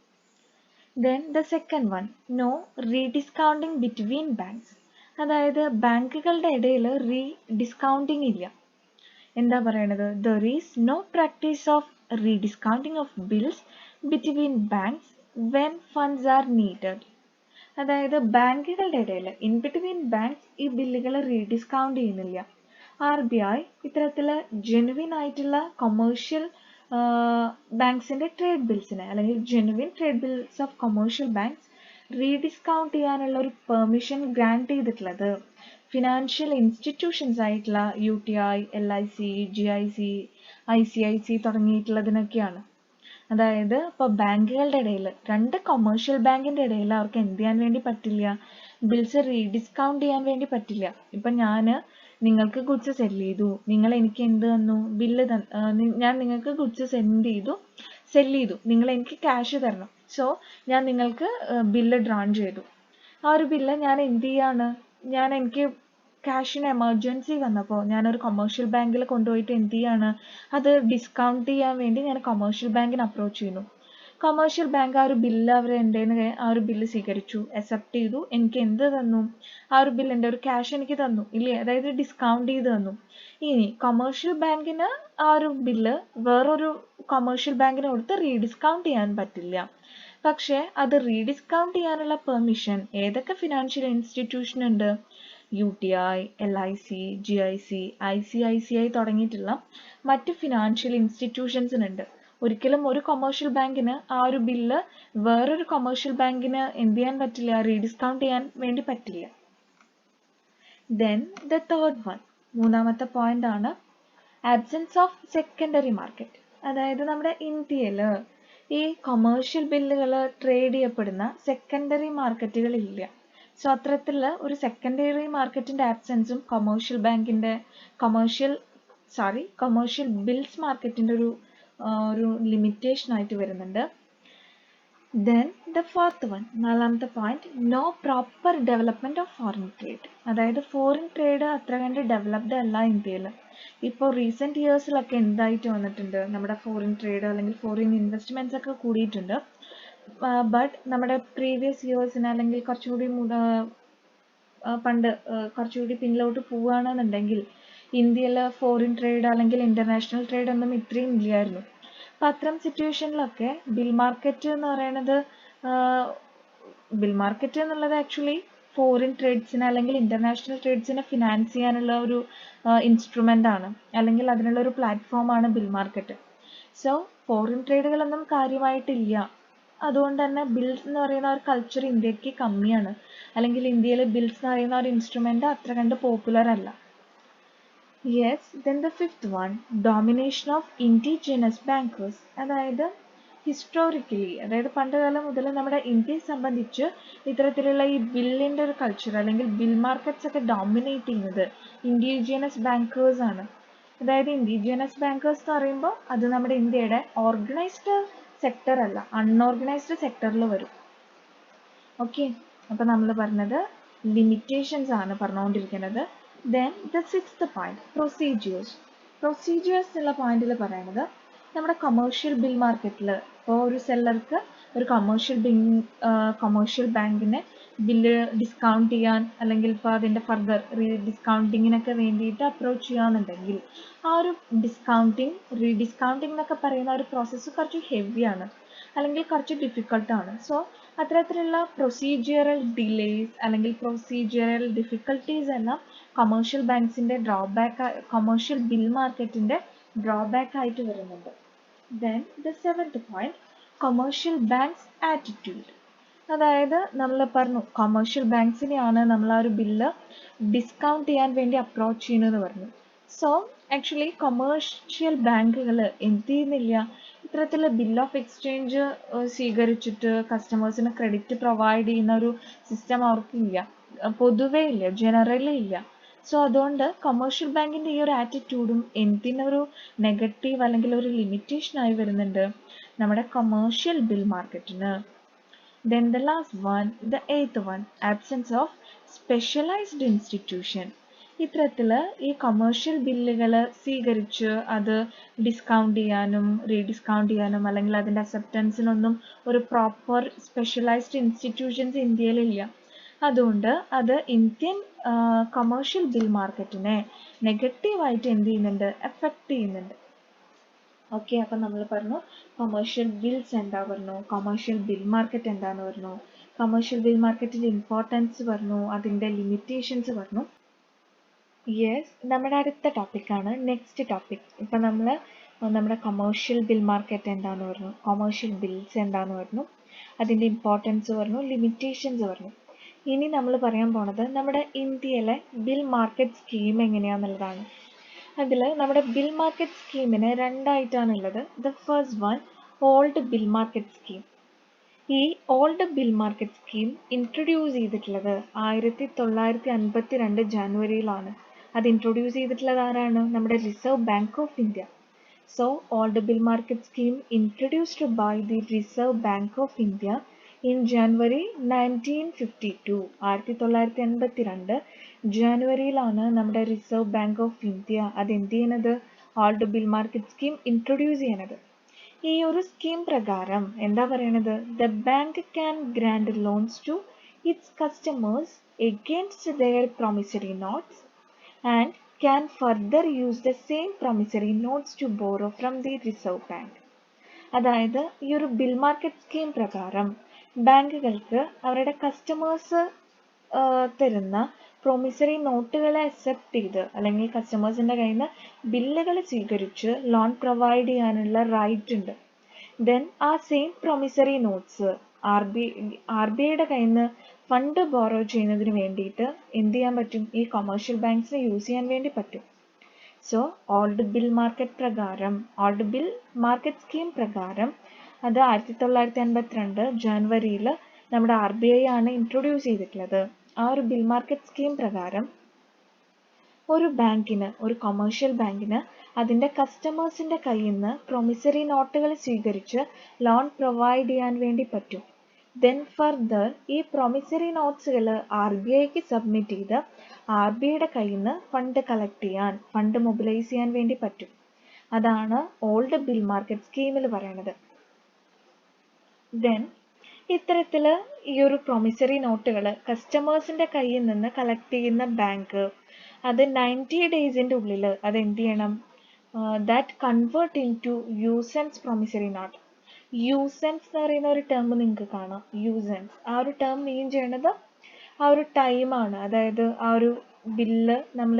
Then the second one, no rediscounting between banks. അതായത് ബാങ്കുകളുടെ ഇടയിൽ ഡിസ്കൗണ്ടിങ് ഇല്ല. എന്താ പറയണത്? There is no practice of rediscounting of bills between banks when funds are needed. അതായത് ബാങ്കുകളുടെ ഇടയിൽ ഇൻ ബിറ്റ്വീൻ ബാങ്ക്സ് ഈ ബില്ലുകൾ റീഡിസ്കൗണ്ട് ചെയ്യുന്നില്ല. RBI ഇത്തരത്തിൽ ജെനുവിൻ ആയിട്ടുള്ള കൊമേഴ്ഷ്യൽ ബാങ്ക്സിന്റെ ട്രേഡ് ബിൽസിനെ അല്ലെങ്കിൽ genuine trade bills of commercial banks rediscount ചെയ്യാനുള്ള ഒരു പെർമിഷൻ ഗ്രാൻഡ് ചെയ്തിട്ടുള്ളത് ഫിനാൻഷ്യൽ ഇൻസ്റ്റിറ്റ്യൂഷൻസ് ആയിട്ടുള്ള UTI, LIC, GIC, ICIC തുടങ്ങിയിട്ടുള്ളതിനൊക്കെയാണ്. അതായത് ഇപ്പോൾ ബാങ്കുകളുടെ ഇടയിൽ, രണ്ട് കൊമേഴ്ഷ്യൽ ബാങ്കിന്റെ ഇടയിൽ അവർക്ക് എന്ത് ചെയ്യാൻ വേണ്ടി പറ്റില്ല? ബിൽസ് റീഡിസ്കൗണ്ട് ചെയ്യാൻ വേണ്ടി പറ്റില്ല. ഇപ്പം ഞാൻ നിങ്ങൾക്ക് ഗുഡ്സ് സെല് ചെയ്തു, നിങ്ങൾ എനിക്ക് എന്ത് തന്നു? ബില്ല് ഞാൻ നിങ്ങൾക്ക് ഗുഡ്സ് സെല് ചെയ്തു, നിങ്ങൾ എനിക്ക് ക്യാഷ് തരണം. സോ ഞാൻ നിങ്ങൾക്ക് ബില്ല് ഡ്രോൺ ചെയ്തു. ആ ഒരു ബില്ല് ഞാൻ എന്ത് ചെയ്യാണ്? എനിക്ക് ക്യാഷിന് എമർജൻസി വന്നപ്പോൾ ഞാനൊരു കൊമേഴ്ഷ്യൽ ബാങ്കിൽ കൊണ്ടുപോയിട്ട് എന്ത് ചെയ്യാണ്? അത് ഡിസ്കൗണ്ട് ചെയ്യാൻ വേണ്ടി ഞാൻ കൊമേഴ്ഷ്യൽ ബാങ്കിനെ അപ്രോച്ച് ചെയ്യുന്നു. കൊമേഴ്ഷ്യൽ ബാങ്ക് ആ ഒരു ബില്ല് ആ ഒരു ബില്ല് സ്വീകരിച്ചു, അക്സെപ്റ്റ് ചെയ്തു, എനിക്ക് എന്ത് തന്നു? ആ ഒരു ബില്ലിന്റെ ഒരു ക്യാഷ് എനിക്ക് തന്നു ഇല്ലേ? അതായത് ഡിസ്കൗണ്ട് ചെയ്ത് തന്നു. ഇനി കൊമേഴ്ഷ്യൽ ബാങ്കിന് ആ ഒരു ബില്ല് വേറൊരു കൊമേഴ്ഷ്യൽ ബാങ്കിന് കൊടുത്ത് റീഡിസ്കൗണ്ട് ചെയ്യാൻ പറ്റില്ല. പക്ഷെ അത് റീഡിസ്കൗണ്ട് ചെയ്യാനുള്ള പെർമിഷൻ ഏതൊക്കെ ഫിനാൻഷ്യൽ ഇൻസ്റ്റിറ്റ്യൂഷൻ ഉണ്ട്? UTI, LIC, GIC, ICICI തുടങ്ങിയിട്ടുള്ള മറ്റ് ഫിനാൻഷ്യൽ ഇൻസ്റ്റിറ്റ്യൂഷൻസിനുണ്ട്. ഒരിക്കലും ഒരു കൊമേഴ്ഷ്യൽ ബാങ്കിന് ആ ഒരു ബില്ല് വേറൊരു കൊമേഴ്ഷ്യൽ ബാങ്കിന് എന്ത് ചെയ്യാൻ പറ്റില്ല? റീഡിസ്കൗണ്ട് ചെയ്യാൻ വേണ്ടി പറ്റില്ല. Then the third one, മൂന്നാമത്തെ പോയിന്റ് ആണ് ആബ്സെൻസ് ഓഫ് സെക്കൻഡറി മാർക്കറ്റ്. അതായത് നമ്മുടെ ഇന്ത്യയിൽ ഈ കൊമേഴ്ഷ്യൽ ബില്ലുകൾ ട്രേഡ് ചെയ്യപ്പെടുന്ന സെക്കൻഡറി മാർക്കറ്റുകൾ ഇല്ല. സോ അത്തരത്തിലുള്ള ഒരു സെക്കൻഡറി മാർക്കറ്റിന്റെ ആബ്സെൻസും കൊമേഴ്ഷ്യൽ ബിൽസ് മാർക്കറ്റിന്റെ ഒരു ലിമിറ്റേഷൻ ആയിട്ട് വരുന്നുണ്ട്. Then the fourth one, നാലാമത്തെ point, no proper development of foreign trade. അതായത് ഫോറിൻ ട്രേഡ് അത്ര കണ്ട് ഡെവലപ്ഡ് അല്ല ഇന്ത്യയിൽ. ഇപ്പോൾ റീസെന്റ് ഇയേഴ്സിലൊക്കെ എന്തായിട്ട് വന്നിട്ടുണ്ട്? നമ്മുടെ ഫോറിൻ ട്രേഡ് അല്ലെങ്കിൽ ഫോറിൻ ഇൻവെസ്റ്റ്മെന്റ്സ് ഒക്കെ കൂടിയിട്ടുണ്ട്. ബട്ട് നമ്മുടെ പ്രീവിയസ് ഇയേഴ്സിന് അല്ലെങ്കിൽ കുറച്ചുകൂടി പണ്ട് കുറച്ചുകൂടി പിന്നിലോട്ട് പോവുകയാണെന്നുണ്ടെങ്കിൽ ഇന്ത്യയിൽ ഫോറിൻ ട്രേഡ് അല്ലെങ്കിൽ ഇന്റർനാഷണൽ ട്രേഡ് ഒന്നും ഇത്രയും ഇല്ലായിരുന്നു. അപ്പം അത്തരം സിറ്റുവേഷനിലൊക്കെ ബിൽ മാർക്കറ്റ് എന്നുള്ളത് ആക്ച്വലി ഫോറിൻ ട്രേഡ്സിനെ അല്ലെങ്കിൽ ഇന്റർനാഷണൽ ട്രേഡ്സിനെ ഫിനാൻസ് ചെയ്യാനുള്ള ഒരു ഇൻസ്ട്രുമെന്റ് ആണ്, അല്ലെങ്കിൽ അതിനുള്ള ഒരു പ്ലാറ്റ്ഫോമാണ് ബിൽ മാർക്കറ്റ്. സോ ഫോറിൻ ട്രേഡുകളൊന്നും കാര്യമായിട്ടില്ല. അതുകൊണ്ട് തന്നെ ബിൽസ് എന്ന് പറയുന്ന ഒരു കൾച്ചർ ഇന്ത്യക്ക് കമ്മിയാണ്, അല്ലെങ്കിൽ ഇന്ത്യയിൽ ബിൽസ് എന്ന് പറയുന്ന ഒരു ഇൻസ്ട്രുമെന്റ് അത്ര കണ്ട് പോപ്പുലർ അല്ല. Yes, then the fifth one, domination of indigenous bankers. അതായത് ഹിസ്റ്റോറിക്കലി, അതായത് പണ്ടുകാലം മുതൽ നമ്മുടെ ഇന്ത്യയെ സംബന്ധിച്ച് ഇത്തരത്തിലുള്ള ഈ ബില്ലിന്റെ ഒരു കൾച്ചർ അല്ലെങ്കിൽ ബിൽ മാർക്കറ്റ്സ് ഒക്കെ ഡോമിനേറ്റ് ചെയ്യുന്നത് ഇൻഡിജിനസ് ബാങ്കേഴ്സ് ആണ്. അതായത് ഇൻഡിജിനസ് ബാങ്കേഴ്സ് എന്ന് പറയുമ്പോൾ അത് നമ്മുടെ ഇന്ത്യയുടെ ഓർഗനൈസ്ഡ് സെക്ടർ അല്ല, അൺഓർഗനൈസ്ഡ് സെക്ടറിൽ വരും. ഓക്കെ, അപ്പൊ നമ്മൾ പറഞ്ഞത് ലിമിറ്റേഷൻസ് ആണ് പറഞ്ഞുകൊണ്ടിരിക്കുന്നത്. Then the sixth point, procedures എന്നുള്ള പോയിന്റിൽ പറയുന്നത് നമ്മുടെ കൊമേഴ്ഷ്യൽ ബിൽ മാർക്കറ്റിൽ ഇപ്പോൾ ഒരു സെല്ലർക്ക് ഒരു കൊമേഴ്ഷ്യൽ ബാങ്കിനെ ബില്ല് ഡിസ്കൗണ്ട് ചെയ്യാൻ അല്ലെങ്കിൽ ഇപ്പോൾ അതിൻ്റെ ഫർദർ ഡിസ്കൗണ്ടിങ്ങിനൊക്കെ വേണ്ടിയിട്ട് അപ്രോച്ച് ചെയ്യാന്നുണ്ടെങ്കിൽ ആ ഒരു റീഡിസ്കൗണ്ടിങ് എന്നൊക്കെ പറയുന്ന ഒരു പ്രോസസ്സ് കുറച്ച് ഹെവിയാണ് അല്ലെങ്കിൽ കുറച്ച് ഡിഫിക്കൾട്ടാണ്. സോ അത്തരത്തിലുള്ള പ്രൊസീജിയറൽ ഡിലേസ് അല്ലെങ്കിൽ പ്രൊസീജിയറൽ ഡിഫിക്കൽട്ടീസ് എല്ലാം കൊമേഴ്ഷ്യൽ ബാങ്ക്സിൻ്റെ കൊമേഴ്ഷ്യൽ ബിൽ മാർക്കറ്റിൻ്റെ ഡ്രോബാക്ക് ആയിട്ട് വരുന്നുണ്ട്. Then the seventh point, commercial banks attitude. അതായത് നമ്മൾ പറഞ്ഞു കൊമേഴ്ഷ്യൽ ബാങ്ക്സിനെയാണ് നമ്മൾ ആ ഒരു ബില്ല് ഡിസ്കൗണ്ട് ചെയ്യാൻ വേണ്ടി അപ്രോച്ച് ചെയ്യുന്നതെന്ന് പറഞ്ഞു. സോ ആക്ച്വലി കൊമേഴ്ഷ്യൽ ബാങ്കുകൾ എന്ത് ചെയ്യുന്നില്ല, ഇത്തരത്തിലുള്ള ബിൽ ഓഫ് എക്സ്ചേഞ്ച് സ്വീകരിച്ചിട്ട് കസ്റ്റമേഴ്സിന് ക്രെഡിറ്റ് പ്രൊവൈഡ് ചെയ്യുന്ന ഒരു സിസ്റ്റം അവർക്കില്ല, പൊതുവേ ഇല്ല, ജനറലി ഇല്ല. സോ അതുകൊണ്ട് കൊമേഴ്ഷ്യൽ ബാങ്കിൻ്റെ ഈ ഒരു ആറ്റിറ്റ്യൂഡും എന്തിനൊരു നെഗറ്റീവ് അല്ലെങ്കിൽ ഒരു ലിമിറ്റേഷനായി വരുന്നുണ്ട് നമ്മുടെ കൊമേഴ്ഷ്യൽ ബിൽ മാർക്കറ്റിന്. Then the last one, the eighth one, absence of specialized institution. ഇത്തരത്തിൽ ഈ കൊമേഴ്ഷ്യൽ ബില്ലുകൾ സ്വീകരിച്ച് അത് ഡിസ്കൗണ്ട് ചെയ്യാനും റീഡിസ്കൗണ്ട് ചെയ്യാനും അല്ലെങ്കിൽ അതിൻ്റെ അക്സെപ്റ്റൻസിനൊന്നും ഒരു പ്രോപ്പർ സ്പെഷ്യലൈസ്ഡ് ഇൻസ്റ്റിറ്റ്യൂഷൻസ് ഇന്ത്യയിലില്ല. അതുകൊണ്ട് അത് ഇന്ത്യൻ കൊമേഴ്ഷ്യൽ ബിൽ മാർക്കറ്റിനെ നെഗറ്റീവായിട്ട് എന്ത് ചെയ്യുന്നുണ്ട്, എഫക്റ്റ് ചെയ്യുന്നുണ്ട്. ഓക്കെ, അപ്പം നമ്മൾ പറഞ്ഞു കൊമേഴ്ഷ്യൽ ബിൽസ് എന്താ പറഞ്ഞു, കൊമേഴ്ഷ്യൽ ബിൽ മാർക്കറ്റ് എന്താന്ന് പറഞ്ഞു, കൊമേഴ്ഷ്യൽ ബിൽ മാർക്കറ്റിൻ്റെ ഇമ്പോർട്ടൻസ് പറഞ്ഞു, അതിൻ്റെ ലിമിറ്റേഷൻസ് പറഞ്ഞു. യെസ്, നമ്മുടെ അടുത്ത ടോപ്പിക്കാണ് നെക്സ്റ്റ് ടോപ്പിക്. ഇപ്പം നമ്മൾ നമ്മുടെ കൊമേഴ്ഷ്യൽ ബിൽ മാർക്കറ്റ് എന്താന്ന് പറഞ്ഞു, കൊമേഴ്ഷ്യൽ ബിൽസ് എന്താന്ന് പറഞ്ഞു, അതിൻ്റെ ഇമ്പോർട്ടൻസ് പറഞ്ഞു, ലിമിറ്റേഷൻസ് പറഞ്ഞു. ഇനി നമ്മൾ പറയാൻ പോണത് നമ്മുടെ ഇന്ത്യയിലെ ബിൽ മാർക്കറ്റ് സ്കീം എങ്ങനെയാണെന്നുള്ളതാണ്. അതിൽ നമ്മുടെ ബിൽ മാർക്കറ്റ് സ്കീമിന് രണ്ടായിട്ടാണുള്ളത്. The first one, old bill market scheme. ഈ old bill market scheme introduce ചെയ്തിട്ടുള്ളത് 1952 ജാനുവരിയിലാണ്. അത് ഇൻട്രൊഡ്യൂസ് ചെയ്തിട്ടുള്ളത് ആരാണ്, നമ്മുടെ reserve bank of India. So old bill market scheme introduced by the Reserve bank of India in January 1952. 1952 ജാനുവരിയിലാണ് നമ്മുടെ reserve bank of India അത് എന്ത് ചെയ്യുന്നത്, old bill market scheme introduce ചെയ്യുന്നത്. ഈ ഒരു സ്കീം പ്രകാരം എന്താ പറയണത്, the bank can grant loans to its customers against their promissory notes and can further use the same promissory notes to borrow from the Reserve Bank. അതായത് ഈ ഒരു bill market scheme പ്രകാരം ബാങ്കുകൾക്ക് അവരുടെ കസ്റ്റമേഴ്സ് തരുന്ന പ്രൊമിസറി നോട്ടുകളെ അക്സെപ്റ്റ് ചെയ്ത് അല്ലെങ്കിൽ കസ്റ്റമേഴ്സിൻ്റെ കയ്യിൽ നിന്ന് ബില്ലുകൾ സ്വീകരിച്ച് ലോൺ പ്രൊവൈഡ് ചെയ്യാനുള്ള റൈറ്റ് ഉണ്ട്. ദെൻ ആ same promissory notes R B ഐയുടെ കയ്യിൽ നിന്ന് ഫണ്ട് ബോറോ ചെയ്യുന്നതിന് വേണ്ടിയിട്ട് എന്ത് ചെയ്യാൻ പറ്റും, ഈ കൊമേഴ്ഷ്യൽ ബാങ്ക്സിന് യൂസ് ചെയ്യാൻ വേണ്ടി പറ്റും. സോ ഓൾഡ് ബിൽ മാർക്കറ്റ് പ്രകാരം, ഓൾഡ് ബിൽ മാർക്കറ്റ് സ്കീം പ്രകാരം അത് 1952 ജാനുവരിയിൽ നമ്മുടെ RBI ആണ് ഇൻട്രൊഡ്യൂസ് ചെയ്തിട്ടുള്ളത്. ആ ഒരു ബിൽ മാർക്കറ്റ് സ്കീം പ്രകാരം ഒരു ബാങ്കിന്, ഒരു കൊമേഴ്ഷ്യൽ ബാങ്കിന് അതിൻ്റെ കസ്റ്റമേഴ്സിൻ്റെ കയ്യിൽ നിന്ന് പ്രൊമിസറി നോട്ടുകൾ സ്വീകരിച്ച് ലോൺ പ്രൊവൈഡ് ചെയ്യാൻ വേണ്ടി പറ്റും. ദെൻ ഫർദർ ഈ പ്രൊമിസറി നോട്ട്സുകൾ RBIക്ക് സബ്മിറ്റ് ചെയ്ത് RBIയുടെ കയ്യിൽ നിന്ന് ഫണ്ട് കളക്ട് ചെയ്യാൻ, ഫണ്ട് മൊബിലൈസ് ചെയ്യാൻ വേണ്ടി പറ്റും. അതാണ് ഓൾഡ് ബിൽ മാർക്കറ്റ് സ്കീമിൽ പറയണത്. ദെൻ ഇത്തരത്തിൽ ഈ ഒരു പ്രൊമിസറി നോട്ടുകൾ കസ്റ്റമേഴ്സിൻ്റെ കയ്യിൽ നിന്ന് കളക്ട് ചെയ്യുന്ന ബാങ്ക് അത് 90 ഡേയ്സിൻ്റെ ഉള്ളിൽ അത് എന്ത് ചെയ്യണം, that convert into usance promissory note. Usance എന്ന് പറയുന്ന ഒരു ടേം നിങ്ങൾക്ക് കാണാം, യൂസൻസ്. ആ ഒരു ടേം മീൻ ചെയ്യണത് ആ ഒരു ടൈമാണ്, അതായത് ആ ഒരു ബില്ല് നമ്മൾ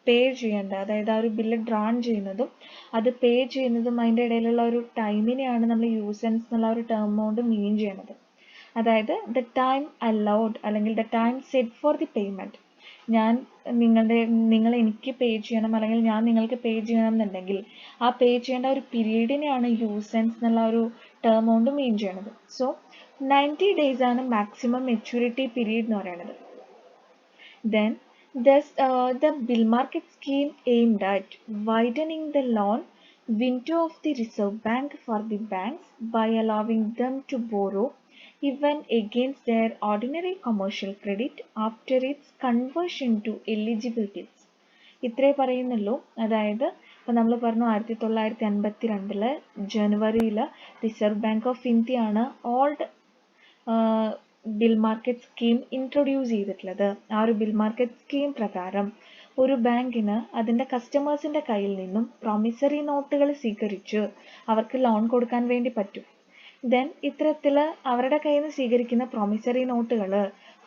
പേ ചെയ്യേണ്ട, അതായത് ആ ഒരു ബില്ല് ഡ്രാൺ ചെയ്യുന്നതും അത് പേ ചെയ്യുന്നതും അതിൻ്റെ ഇടയിലുള്ള ഒരു ടൈമിനെയാണ് നമ്മൾ യൂസൻസ് എന്നുള്ള ഒരു ടേം കൊണ്ട് മീൻ ചെയ്യണത്. അതായത് ദ ടൈം അലൗഡ് അല്ലെങ്കിൽ the time set for the payment. നിങ്ങൾ എനിക്ക് പേ ചെയ്യണം അല്ലെങ്കിൽ ഞാൻ നിങ്ങൾക്ക് പേ ചെയ്യണം എന്നുണ്ടെങ്കിൽ ആ പേ ചെയ്യേണ്ട ഒരു പീരീഡിനെയാണ് യൂസൻസ് എന്നുള്ള ഒരു ടേം കൊണ്ട് മീൻ ചെയ്യണത്. സോ 90 days ആണ് മാക്സിമം മെച്യൂരിറ്റി പീരീഡ് എന്ന് പറയുന്നത്. Then the bill market scheme aimed at widening the loan window of the Reserve Bank for the banks by allowing them to borrow even against their ordinary commercial credit after its conversion to eligible bills. ഇത്രേ പറയുന്നുള്ളൂ. അതായത് ഇപ്പം നമ്മൾ പറഞ്ഞു 1952 ജനുവരിയിൽ reserve bank of India ആണ് old bill market scheme introduce ചെയ്തിട്ടുള്ളത്. ആ ഒരു ബിൽ മാർക്കറ്റ് സ്കീം പ്രകാരം ഒരു ബാങ്കിന് അതിൻ്റെ കസ്റ്റമേഴ്സിൻ്റെ കയ്യിൽ നിന്നും പ്രൊമിസറി നോട്ടുകൾ സ്വീകരിച്ച് അവർക്ക് ലോൺ കൊടുക്കാൻ വേണ്ടി പറ്റും. ദെൻ ഇത്തരത്തിൽ അവരുടെ കയ്യിൽ നിന്ന് സ്വീകരിക്കുന്ന പ്രൊമിസറി നോട്ടുകൾ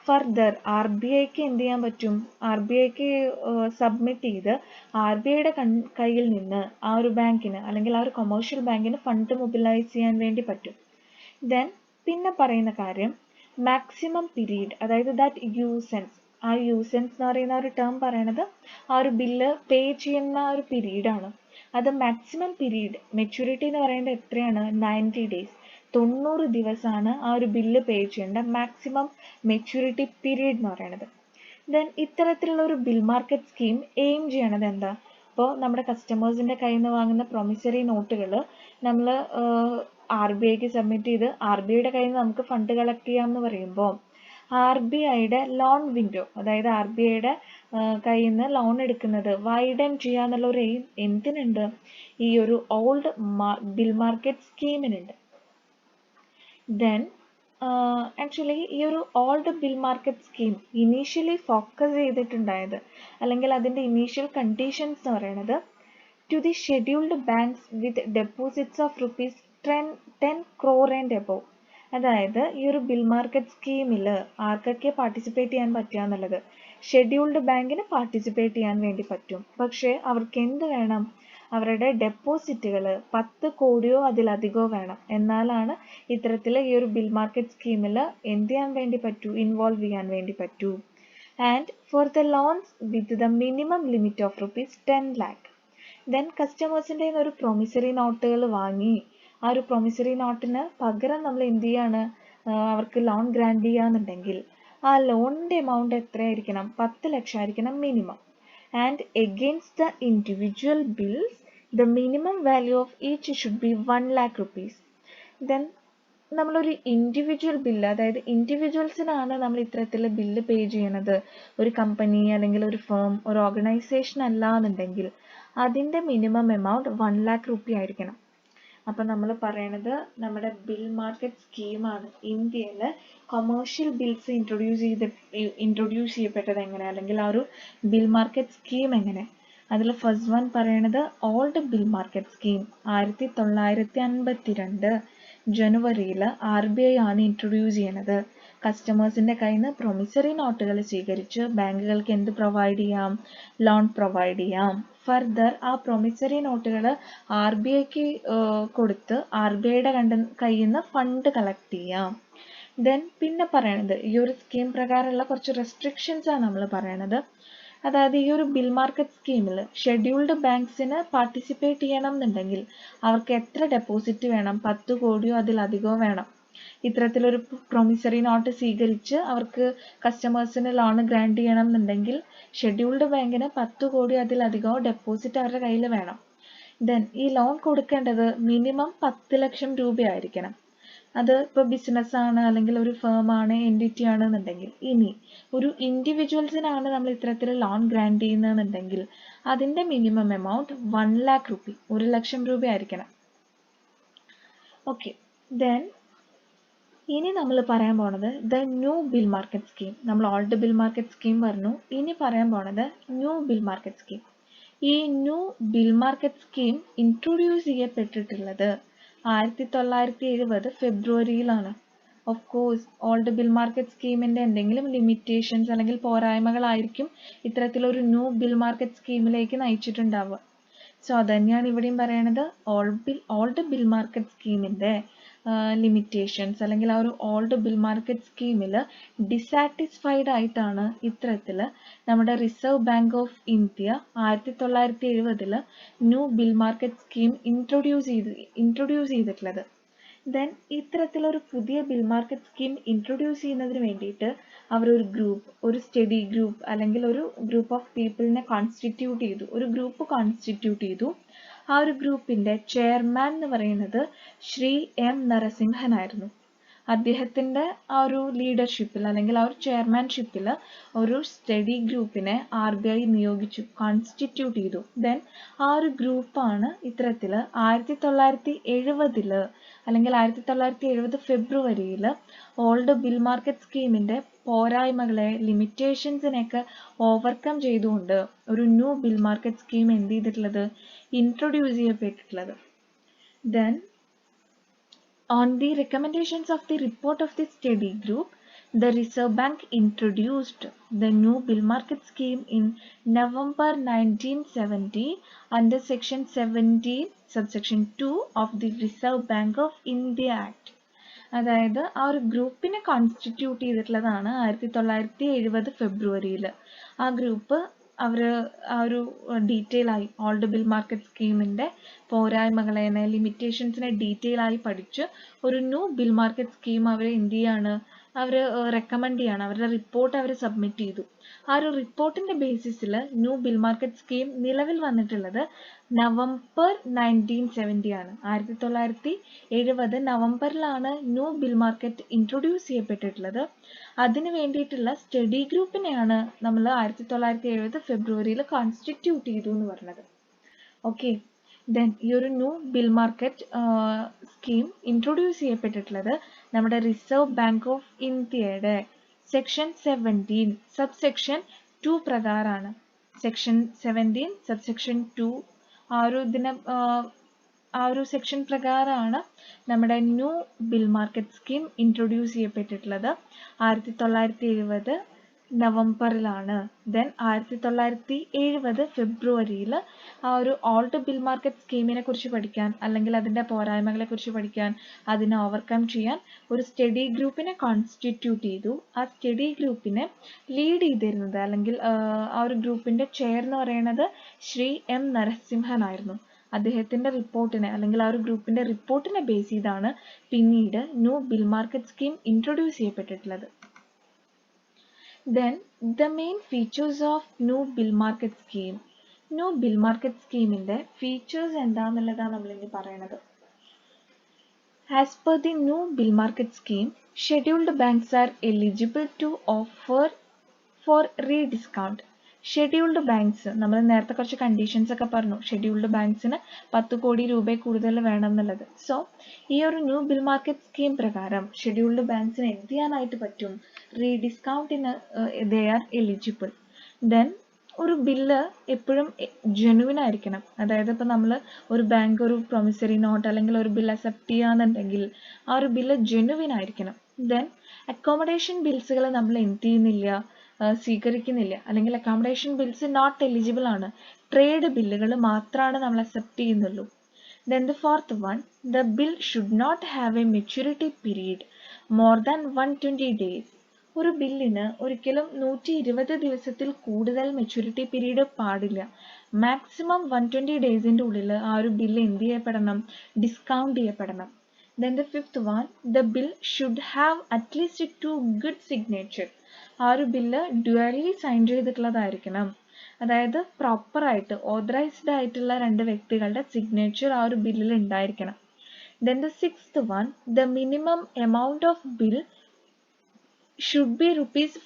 ഫർദർ ആർ ബി ഐക്ക് എന്ത് ചെയ്യാൻ പറ്റും, ആർ ബി ഐക്ക് സബ്മിറ്റ് ചെയ്ത് ആർ ബി ഐയുടെ കയ്യിൽ നിന്ന് ആ ഒരു ബാങ്കിന് അല്ലെങ്കിൽ ആ ഒരു കൊമേഴ്ഷ്യൽ ബാങ്കിന് ഫണ്ട് മൊബിലൈസ് ചെയ്യാൻ വേണ്ടി പറ്റും. ദെൻ പിന്നെ പറയുന്ന കാര്യം മാക്സിമം പീരീഡ്, അതായത് ദാറ്റ് യൂസൻസ്, ആ യൂസൻസ് എന്ന് പറയുന്ന ഒരു ടേം പറയണത് ആ ഒരു ബില്ല് പേ ചെയ്യുന്ന ഒരു പീരീഡാണ്. അത് മാക്സിമം പീരീഡ് മെച്യൂരിറ്റി എന്ന് പറയുന്നത് എത്രയാണ്, 90 days, 90 ദിവസമാണ് ആ ഒരു ബില്ല് പേ ചെയ്യേണ്ട മാക്സിമം മെച്യൂരിറ്റി പീരീഡ് എന്ന് പറയുന്നത്. ദെൻ ഇത്തരത്തിലുള്ള ഒരു ബിൽ മാർക്കറ്റ് സ്കീം എയിം ചെയ്യണത് എന്താ, ഇപ്പോൾ നമ്മുടെ കസ്റ്റമേഴ്സിൻ്റെ കയ്യിൽ നിന്ന് വാങ്ങുന്ന പ്രൊമിസറി നോട്ടുകൾ നമ്മൾ ആർ ബി ഐക്ക് സബ്മിറ്റ് ചെയ്ത് ആർ ബി ഐയുടെ കയ്യിൽ നിന്ന് നമുക്ക് ഫണ്ട് കളക്ട് ചെയ്യാമെന്ന് പറയുമ്പോൾ ആർ ബി ഐയുടെ ലോൺ വിൻഡോ, അതായത് ആർ ബി ഐയുടെ കയ്യിൽ നിന്ന് ലോൺ എടുക്കുന്നത് വൈഡൻ ചെയ്യുക എന്നുള്ള ഒരു എയിം എന്തിനുണ്ട്, ഈ ഒരു ഓൾഡ് ബിൽ മാർക്കറ്റ് സ്കീമിനുണ്ട്. ദെൻ ആക്ച്വലി ഈ ഒരു old bill market scheme initially focus ചെയ്തിട്ടുണ്ടായത് അല്ലെങ്കിൽ അതിൻ്റെ ഇനീഷ്യൽ കണ്ടീഷൻസ് എന്ന് പറയുന്നത് to the scheduled banks with deposits of ₹10 crore and above. അതായത് ഈ ഒരു ബിൽ മാർക്കറ്റ് സ്കീമിൽ ആർക്കൊക്കെ പാർട്ടിസിപ്പേറ്റ് ചെയ്യാൻ പറ്റുക എന്നുള്ളത്, ഷെഡ്യൂൾഡ് ബാങ്കിന് പാർട്ടിസിപ്പേറ്റ് ചെയ്യാൻ വേണ്ടി പറ്റും. പക്ഷേ അവർക്ക് എന്ത് വേണം, അവരുടെ ഡെപ്പോസിറ്റുകൾ 10 കോടിയോ അതിലധികമോ വേണം. എന്നാലാണ് ഇത്തരത്തിൽ ഈ ഒരു ബിൽ മാർക്കറ്റ് സ്കീമിൽ എന്ത് ചെയ്യാൻ വേണ്ടി പറ്റൂ, ഇൻവോൾവ് ചെയ്യാൻ വേണ്ടി പറ്റൂ. And for the loans with the minimum limit of ₹10 lakh. Then കസ്റ്റമേഴ്സിൻ്റെ ഒരു പ്രൊമിസറി നോട്ടുകൾ വാങ്ങി ആ ഒരു പ്രൊമിസറി നോട്ടിന് പകരം നമ്മൾ എന്ത് ചെയ്യാണ്, അവർക്ക് ലോൺ ഗ്രാൻഡ് ചെയ്യാന്നുണ്ടെങ്കിൽ ആ ലോണിൻ്റെ എമൗണ്ട് എത്രയായിരിക്കണം, 10 ലക്ഷം ആയിരിക്കണം minimum. And against the individual bills the minimum value of each should be 1 lakh rupees. Then നമ്മളൊരു ഇൻഡിവിജ്വൽ ബില്ല്, അതായത് ഇൻഡിവിജ്വൽസിനാണ് നമ്മൾ ഇത്തരത്തിൽ ബില്ല് പേ ചെയ്യണത്, ഒരു കമ്പനി അല്ലെങ്കിൽ ഒരു ഫേം, ഒരു ഓർഗനൈസേഷൻ അല്ല എന്നുണ്ടെങ്കിൽ അതിൻ്റെ മിനിമം എമൗണ്ട് 1 lakh rupee ആയിരിക്കണം. അപ്പം നമ്മൾ പറയണത് നമ്മുടെ ബിൽ മാർക്കറ്റ് സ്കീമാണ്. ഇന്ത്യയിൽ കൊമേഴ്ഷ്യൽ ബിൽസ് ഇൻട്രൊഡ്യൂസ് ചെയ്യപ്പെട്ടത് എങ്ങനെ, അല്ലെങ്കിൽ ആ ഒരു ബിൽ മാർക്കറ്റ് സ്കീം എങ്ങനെ. അതിൽ ഫസ്റ്റ് വൺ പറയണത് ഓൾഡ് ബിൽ മാർക്കറ്റ് സ്കീം 1952 ജനുവരിയിൽ ആർ ബി ഐ ആണ് ഇൻട്രൊഡ്യൂസ് ചെയ്യണത്. കസ്റ്റമേഴ്സിൻ്റെ കയ്യിൽ നിന്ന് പ്രൊമിസറി നോട്ടുകൾ സ്വീകരിച്ച് ബാങ്കുകൾക്ക് എന്ത് പ്രൊവൈഡ് ചെയ്യാം, ലോൺ പ്രൊവൈഡ് ചെയ്യാം. ഫർദർ ആ പ്രൊമിസറി നോട്ടുകൾ ആർ ബി ഐക്ക് കൊടുത്ത് ആർ ബി ഐയുടെ കയ്യിൽ നിന്ന് ഫണ്ട് കളക്ട് ചെയ്യാം. ദെൻ പിന്നെ പറയണത് ഈ ഒരു സ്കീം പ്രകാരമുള്ള കുറച്ച് റെസ്ട്രിക്ഷൻസ് ആണ് നമ്മൾ പറയണത്. അതായത് ഈ ഒരു ബിൽ മാർക്കറ്റ് സ്കീമിൽ ഷെഡ്യൂൾഡ് ബാങ്ക്സിന് പാർട്ടിസിപ്പേറ്റ് ചെയ്യണം എന്നുണ്ടെങ്കിൽ അവർക്ക് എത്ര ഡെപ്പോസിറ്റ് വേണം, 10 കോടിയോ അതിലധികമോ വേണം. ഇത്തരത്തിലൊരു പ്രൊമിസറി നോട്ട് സ്വീകരിച്ച് അവർക്ക് കസ്റ്റമേഴ്സിന് ലോൺ ഗ്രാൻഡ് ചെയ്യണം എന്നുണ്ടെങ്കിൽ ഷെഡ്യൂൾഡ് ബാങ്കിന് 10 കോടി അതിലധികമോ ഡെപ്പോസിറ്റ് അവരുടെ കയ്യിൽ വേണം. ദെൻ ഈ ലോൺ കൊടുക്കേണ്ടത് മിനിമം 10 ലക്ഷം രൂപയായിരിക്കണം. അത് ഇപ്പോൾ ബിസിനസ്സാണ് അല്ലെങ്കിൽ ഒരു ഫേമാണ്, എൻറ്റിറ്റി ആണെന്നുണ്ടെങ്കിൽ. ഇനി ഒരു ഇൻഡിവിജ്വൽസിനാണ് നമ്മൾ ഇത്തരത്തിൽ ലോൺ ഗ്രാൻഡ് ചെയ്യുന്നതെന്നുണ്ടെങ്കിൽ അതിൻ്റെ മിനിമം എമൗണ്ട് 1 lakh rupee, 1 ലക്ഷം രൂപ ആയിരിക്കണം. ഓക്കെ, ദെൻ ഇനി നമ്മൾ പറയാൻ പോണത് the new bill market scheme. നമ്മൾ ഓൾഡ് ബിൽ മാർക്കറ്റ് സ്കീം പറഞ്ഞു, ഇനി പറയാൻ പോണത് ന്യൂ ബിൽ മാർക്കറ്റ് സ്കീം. ഈ new bill market scheme introduce ചെയ്യപ്പെട്ടിട്ടുള്ളത് 1970 ഫെബ്രുവരിയിലാണ്. Of course old bill market സ്കീമിൻ്റെ എന്തെങ്കിലും ലിമിറ്റേഷൻസ് അല്ലെങ്കിൽ പോരായ്മകളായിരിക്കും ഇത്തരത്തിലൊരു ന്യൂ ബിൽ മാർക്കറ്റ് സ്കീമിലേക്ക് നയിച്ചിട്ടുണ്ടാവുക. സോ അതുതന്നെയാണ് ഇവിടെയും പറയണത്, ഓൾഡ് ബിൽ മാർക്കറ്റ് സ്കീമിൻ്റെ ലിമിറ്റേഷൻസ് അല്ലെങ്കിൽ ആ ഒരു ഓൾഡ് ബിൽ മാർക്കറ്റ് സ്കീമിൽ ഡിസാറ്റിസ്ഫൈഡ് ആയിട്ടാണ് ഇത്തരത്തിൽ നമ്മുടെ reserve bank of India 1970 new bill market scheme introduce ചെയ്തിട്ടുള്ളത്. ദെൻ ഇത്തരത്തിലൊരു പുതിയ ബിൽ മാർക്കറ്റ് സ്കീം ഇൻട്രൊഡ്യൂസ് ചെയ്യുന്നതിന് വേണ്ടിയിട്ട് അവരൊരു ഗ്രൂപ്പ്, ഒരു സ്റ്റഡി ഗ്രൂപ്പ് അല്ലെങ്കിൽ ഒരു ഗ്രൂപ്പ് ഓഫ് പീപ്പിളിനെ കോൺസ്റ്റിറ്റ്യൂട്ട് ചെയ്തു, ഒരു ഗ്രൂപ്പ് കോൺസ്റ്റിറ്റ്യൂട്ട് ചെയ്തു. ആ ഒരു ഗ്രൂപ്പിൻ്റെ ചെയർമാൻ എന്ന് പറയുന്നത് ശ്രീ എം നരസിംഹൻ ആയിരുന്നു. അദ്ദേഹത്തിൻ്റെ ആ ഒരു ലീഡർഷിപ്പിൽ അല്ലെങ്കിൽ ആ ഒരു ചെയർമാൻഷിപ്പിൽ ഒരു സ്റ്റഡി ഗ്രൂപ്പിനെ ആർ ബി ഐ നിയോഗിച്ചു, കോൺസ്റ്റിറ്റ്യൂട്ട് ചെയ്തു. ദെൻ ആ ഒരു ഗ്രൂപ്പാണ് ഇത്തരത്തിൽ 1970 അല്ലെങ്കിൽ 1970 ഫെബ്രുവരിയിൽ ഓൾഡ് ബിൽ മാർക്കറ്റ് സ്കീമിൻ്റെ പോരായ്മകളെ, ലിമിറ്റേഷൻസിനെയൊക്കെ ഓവർകം ചെയ്തുകൊണ്ട് ഒരു ന്യൂ ബിൽ മാർക്കറ്റ് സ്കീം എന്ത് ചെയ്തിട്ടുള്ളത്, ഇൻട്രൊഡ്യൂസ് ചെയ്യപ്പെട്ടിട്ടുള്ളത്. Then On the recommendations of the report of the study group, the Reserve Bank introduced the new bill market scheme in November 1970 under Section 17, subsection 2 of the Reserve Bank of India Act. അതായത് ആ ഒരു ഗ്രൂപ്പിനെ constitute ചെയ്തിട്ടുള്ളതാണ് 1970 ഫെബ്രുവരിയിൽ. ആ group അവർ ആ ഒരു detail ആയി ഓൾഡ് ബിൽ മാർക്കറ്റ് സ്കീമിൻ്റെ പോരായ്മകളെ ലിമിറ്റേഷൻസിനെ ഡീറ്റെയിൽ ആയി പഠിച്ച് ഒരു ന്യൂ ബിൽ മാർക്കറ്റ് സ്കീം അവർ എന്ത് ചെയ്യാണ്, അവർ റെക്കമെൻഡ് ചെയ്യാണ്, അവരുടെ റിപ്പോർട്ട് അവർ സബ്മിറ്റ് ചെയ്തു. ആ ഒരു റിപ്പോർട്ടിൻ്റെ ബേസിസിൽ ന്യൂ ബിൽ മാർക്കറ്റ് സ്കീം നിലവിൽ വന്നിട്ടുള്ളത് നവംബർ 1970 ആണ്. 1970 നവംബറിലാണ് ന്യൂ ബിൽ മാർക്കറ്റ് ഇൻട്രൊഡ്യൂസ് ചെയ്യപ്പെട്ടിട്ടുള്ളത്. അതിന് വേണ്ടിയിട്ടുള്ള സ്റ്റഡി ഗ്രൂപ്പിനെയാണ് നമ്മൾ 1970 ഫെബ്രുവരിയിൽ കോൺസ്റ്റിറ്റ്യൂട്ട് ചെയ്തു എന്ന് പറഞ്ഞത്. ഓക്കെ, ദെൻ ഈ ഒരു new bill market scheme introduce ചെയ്യപ്പെട്ടിട്ടുള്ളത് നമ്മുടെ റിസർവ് ബാങ്ക് ഓഫ് ഇന്ത്യയുടെ സെക്ഷൻ 17 സബ്സെക്ഷൻ 2 പ്രകാരമാണ്. സെക്ഷൻ 17 സബ്സെക്ഷൻ 2 ആ ഒരു സെക്ഷൻ പ്രകാരമാണ് നമ്മുടെ new bill market scheme introduce ചെയ്യപ്പെട്ടിട്ടുള്ളത്. 1970 നവംബറിലാണ്. ദെൻ 1970 ഫെബ്രുവരിയിൽ ആ ഒരു ഓൾഡ് ബിൽ മാർക്കറ്റ് സ്കീമിനെ കുറിച്ച് പഠിക്കാൻ, അല്ലെങ്കിൽ അതിൻ്റെ പോരായ്മകളെ കുറിച്ച് പഠിക്കാൻ, അതിനെ ഓവർകം ചെയ്യാൻ ഒരു സ്റ്റഡി ഗ്രൂപ്പിനെ കോൺസ്റ്റിറ്റ്യൂട്ട് ചെയ്തു. ആ സ്റ്റഡി ഗ്രൂപ്പിനെ ലീഡ് ചെയ്തിരുന്നത്, അല്ലെങ്കിൽ ആ ഒരു ഗ്രൂപ്പിൻ്റെ ചെയർ എന്ന് പറയുന്നത് ശ്രീ എം നരസിംഹൻ ആയിരുന്നു. അദ്ദേഹത്തിൻ്റെ റിപ്പോർട്ടിനെ, അല്ലെങ്കിൽ ആ ഒരു ഗ്രൂപ്പിൻ്റെ റിപ്പോർട്ടിനെ ബേസ് ചെയ്താണ് പിന്നീട് new bill market scheme introduce ചെയ്യപ്പെട്ടിട്ടുള്ളത്. Then the main features of new bill market scheme. New bill market scheme ന്റെ features എന്താണെന്നുള്ളതാണ് നമ്മൾ ഇനി പറയുന്നത്. As per the new bill market scheme, scheduled banks are eligible to offer for rediscount. Scheduled banks, നമ്മൾ നേരത്തെ കുറച്ച് conditions ഒക്കെ പറഞ്ഞു. Scheduled ബാങ്ക്സിന് 10 കോടി രൂപ കൂടുതൽ വേണം എന്നുള്ളത്. സോ ഈ ഒരു ന്യൂ ബിൽ മാർക്കറ്റ് സ്കീം പ്രകാരം ഷെഡ്യൂൾഡ് ബാങ്ക്സിന് എന്ത് ചെയ്യാനായിട്ട് പറ്റും? റീഡിസ്കൗണ്ടിന് ദേ ആർ എലിജിബിൾ. ദെൻ ഒരു ബില്ല് എപ്പോഴും ജെനുവിൻ ആയിരിക്കണം. അതായത് ഇപ്പോൾ നമ്മൾ ഒരു ബാങ്ക് ഒരു പ്രൊമിസറി നോട്ട് അല്ലെങ്കിൽ ഒരു ബിൽ അക്സെപ്റ്റ് ചെയ്യാന്നുണ്ടെങ്കിൽ ആ ഒരു ബില്ല് ജെനുവിൻ ആയിരിക്കണം. ദെൻ അക്കോമഡേഷൻ ബിൽസുകൾ നമ്മൾ എന്ത് ചെയ്യുന്നില്ല, സ്വീകരിക്കുന്നില്ല, അല്ലെങ്കിൽ അക്കോമഡേഷൻ ബിൽസ് നോട്ട് എലിജിബിൾ ആണ്. ട്രേഡ് ബില്ലുകൾ മാത്രമാണ് നമ്മൾ അക്സെപ്റ്റ് ചെയ്യുന്നുള്ളൂ. Then the fourth one, the bill should not have a maturity period more than 120 days. ഒരു ബില്ലിന് ഒരിക്കലും 120 ദിവസത്തിൽ കൂടുതൽ മെച്യൂരിറ്റി പീരീഡ് പാടില്ല. മാക്സിമം 120 ഡേയ്സിൻ്റെ ഉള്ളിൽ ആ ഒരു ബില്ല് എന്ത് ചെയ്യപ്പെടണം? Discount ചെയ്യപ്പെടണം. Then the fifth one, the bill should have at least 2 good signature. ആ ഒരു ബില്ല് ഡ്യുവലി സൈൻ ചെയ്തിട്ടുള്ളതായിരിക്കണം. അതായത് പ്രോപ്പറായിട്ട് ഓതറൈസ്ഡ് ആയിട്ടുള്ള 2 വ്യക്തികളുടെ സിഗ്നേച്ചർ ആ ഒരു ബില്ലിൽ ഉണ്ടായിരിക്കണം. Then the sixth one, the minimum amount of bill should be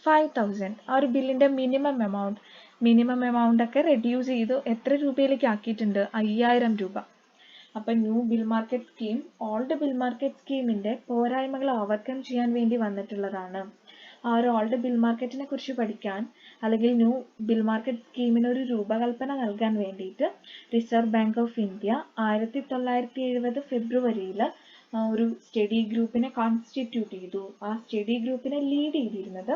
₹5,000. ആ ഒരു ബില്ലിൻ്റെ മിനിമം എമൗണ്ട് ഒക്കെ റെഡ്യൂസ് ചെയ്തു എത്ര രൂപയിലേക്ക് ആക്കിയിട്ടുണ്ട്? 5000 രൂപ. അപ്പം new bill market scheme old bill market സ്കീമിൻ്റെ പോരായ്മകൾ ഓവർകം ചെയ്യാൻ വേണ്ടി വന്നിട്ടുള്ളതാണ്. ആ ഒരു ഓൾഡ് ബിൽ മാർക്കറ്റിനെ കുറിച്ച് പഠിക്കാൻ, അല്ലെങ്കിൽ ന്യൂ ബിൽ മാർക്കറ്റ് സ്കീമിന് ഒരു രൂപകൽപ്പന നൽകാൻ വേണ്ടിയിട്ട് റിസർവ് ബാങ്ക് ഓഫ് ഇന്ത്യ 1970 ഫെബ്രുവരിയിൽ ഒരു സ്റ്റഡി ഗ്രൂപ്പിനെ കോൺസ്റ്റിറ്റ്യൂട്ട് ചെയ്തു. ആ സ്റ്റഡി ഗ്രൂപ്പിനെ ലീഡ് ചെയ്തിരുന്നത്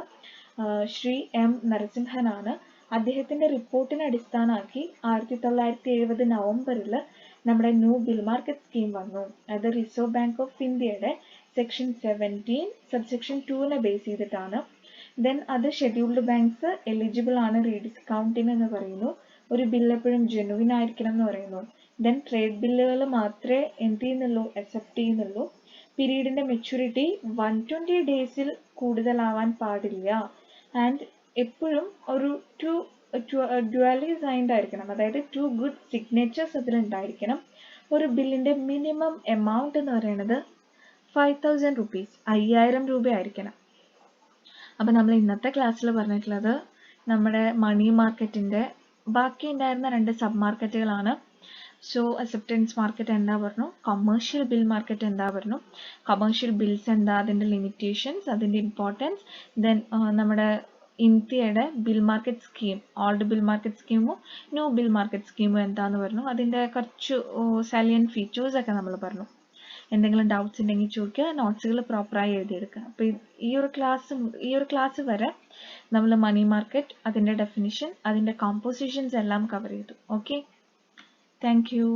ശ്രീ എം നരസിംഹനാണ്. അദ്ദേഹത്തിൻ്റെ റിപ്പോർട്ടിനെ അടിസ്ഥാനമാക്കി 1970 നവംബറിൽ നമ്മുടെ ന്യൂ ബിൽ മാർക്കറ്റ് സ്കീം വന്നു. അത് റിസർവ് ബാങ്ക് ഓഫ് ഇന്ത്യയുടെ സെക്ഷൻ 17 സബ്സെക്ഷൻ 2നെ ബേസ് ചെയ്തിട്ടാണ്. ദെൻ അത് ഷെഡ്യൂൾഡ് ബാങ്ക്സ് എലിജിബിൾ ആണ് റീഡിസ്കൗണ്ടിങ് എന്ന് പറയുന്നു. ഒരു ബില്ല് എപ്പോഴും ജെനുവിൻ ആയിരിക്കണം എന്ന് പറയുന്നു. ദെൻ ട്രേഡ് ബില്ലുകൾ മാത്രമേ എന്ത് ചെയ്യുന്നുള്ളൂ? അക്സെപ്റ്റ് ചെയ്യുന്നുള്ളൂ. പീരീഡിൻ്റെ മെച്യൂരിറ്റി 120 ഡേയ്സിൽ കൂടുതലാവാൻ പാടില്ല. ആൻഡ് എപ്പോഴും ഒരു ഡ്യുവലി സൈൻഡ് ആയിരിക്കണം. അതായത് 2 ഗുഡ് സിഗ്നേച്ചേഴ്സ് അതിലുണ്ടായിരിക്കണം. ഒരു ബില്ലിൻ്റെ മിനിമം എമൗണ്ട് എന്ന് പറയുന്നത് 5,000 rupees, 5000 രൂപ ആയിരിക്കണം. അപ്പം നമ്മൾ ഇന്നത്തെ ക്ലാസ്സിൽ പറഞ്ഞിട്ടുള്ളത് നമ്മുടെ മണി മാർക്കറ്റിൻ്റെ ബാക്കി ഉണ്ടായിരുന്ന 2 സബ് മാർക്കറ്റുകളാണ്. സോ അക്സെപ്റ്റൻസ് മാർക്കറ്റ് എന്താ പറഞ്ഞു, കൊമേഴ്ഷ്യൽ ബിൽ മാർക്കറ്റ് എന്താ പറഞ്ഞു, കൊമേഴ്ഷ്യൽ ബിൽസ് എന്താ, അതിൻ്റെ ലിമിറ്റേഷൻസ്, അതിൻ്റെ ഇമ്പോർട്ടൻസ്, ദെൻ നമ്മുടെ ഇന്ത്യയുടെ bill market scheme, old bill market സ്കീമും ന്യൂ ബിൽ മാർക്കറ്റ് സ്കീമും എന്താന്ന് പറഞ്ഞു. അതിൻ്റെ കുറച്ച് സാലിയൻ ഫീച്ചേഴ്സൊക്കെ നമ്മൾ പറഞ്ഞു. എന്തെങ്കിലും ഡൗട്ട്സ് ഉണ്ടെങ്കിൽ ചോദിക്കുക, നോട്ട്സുകൾ പ്രോപ്പറായി എഴുതിയെടുക്കുക. അപ്പോൾ ഈ ഒരു ക്ലാസ് വരെ നമ്മൾ മണി മാർക്കറ്റ്, അതിൻ്റെ ഡെഫിനിഷൻ, അതിൻ്റെ കോമ്പോസിഷൻസ് എല്ലാം കവർ ചെയ്തു. Okay, thank you.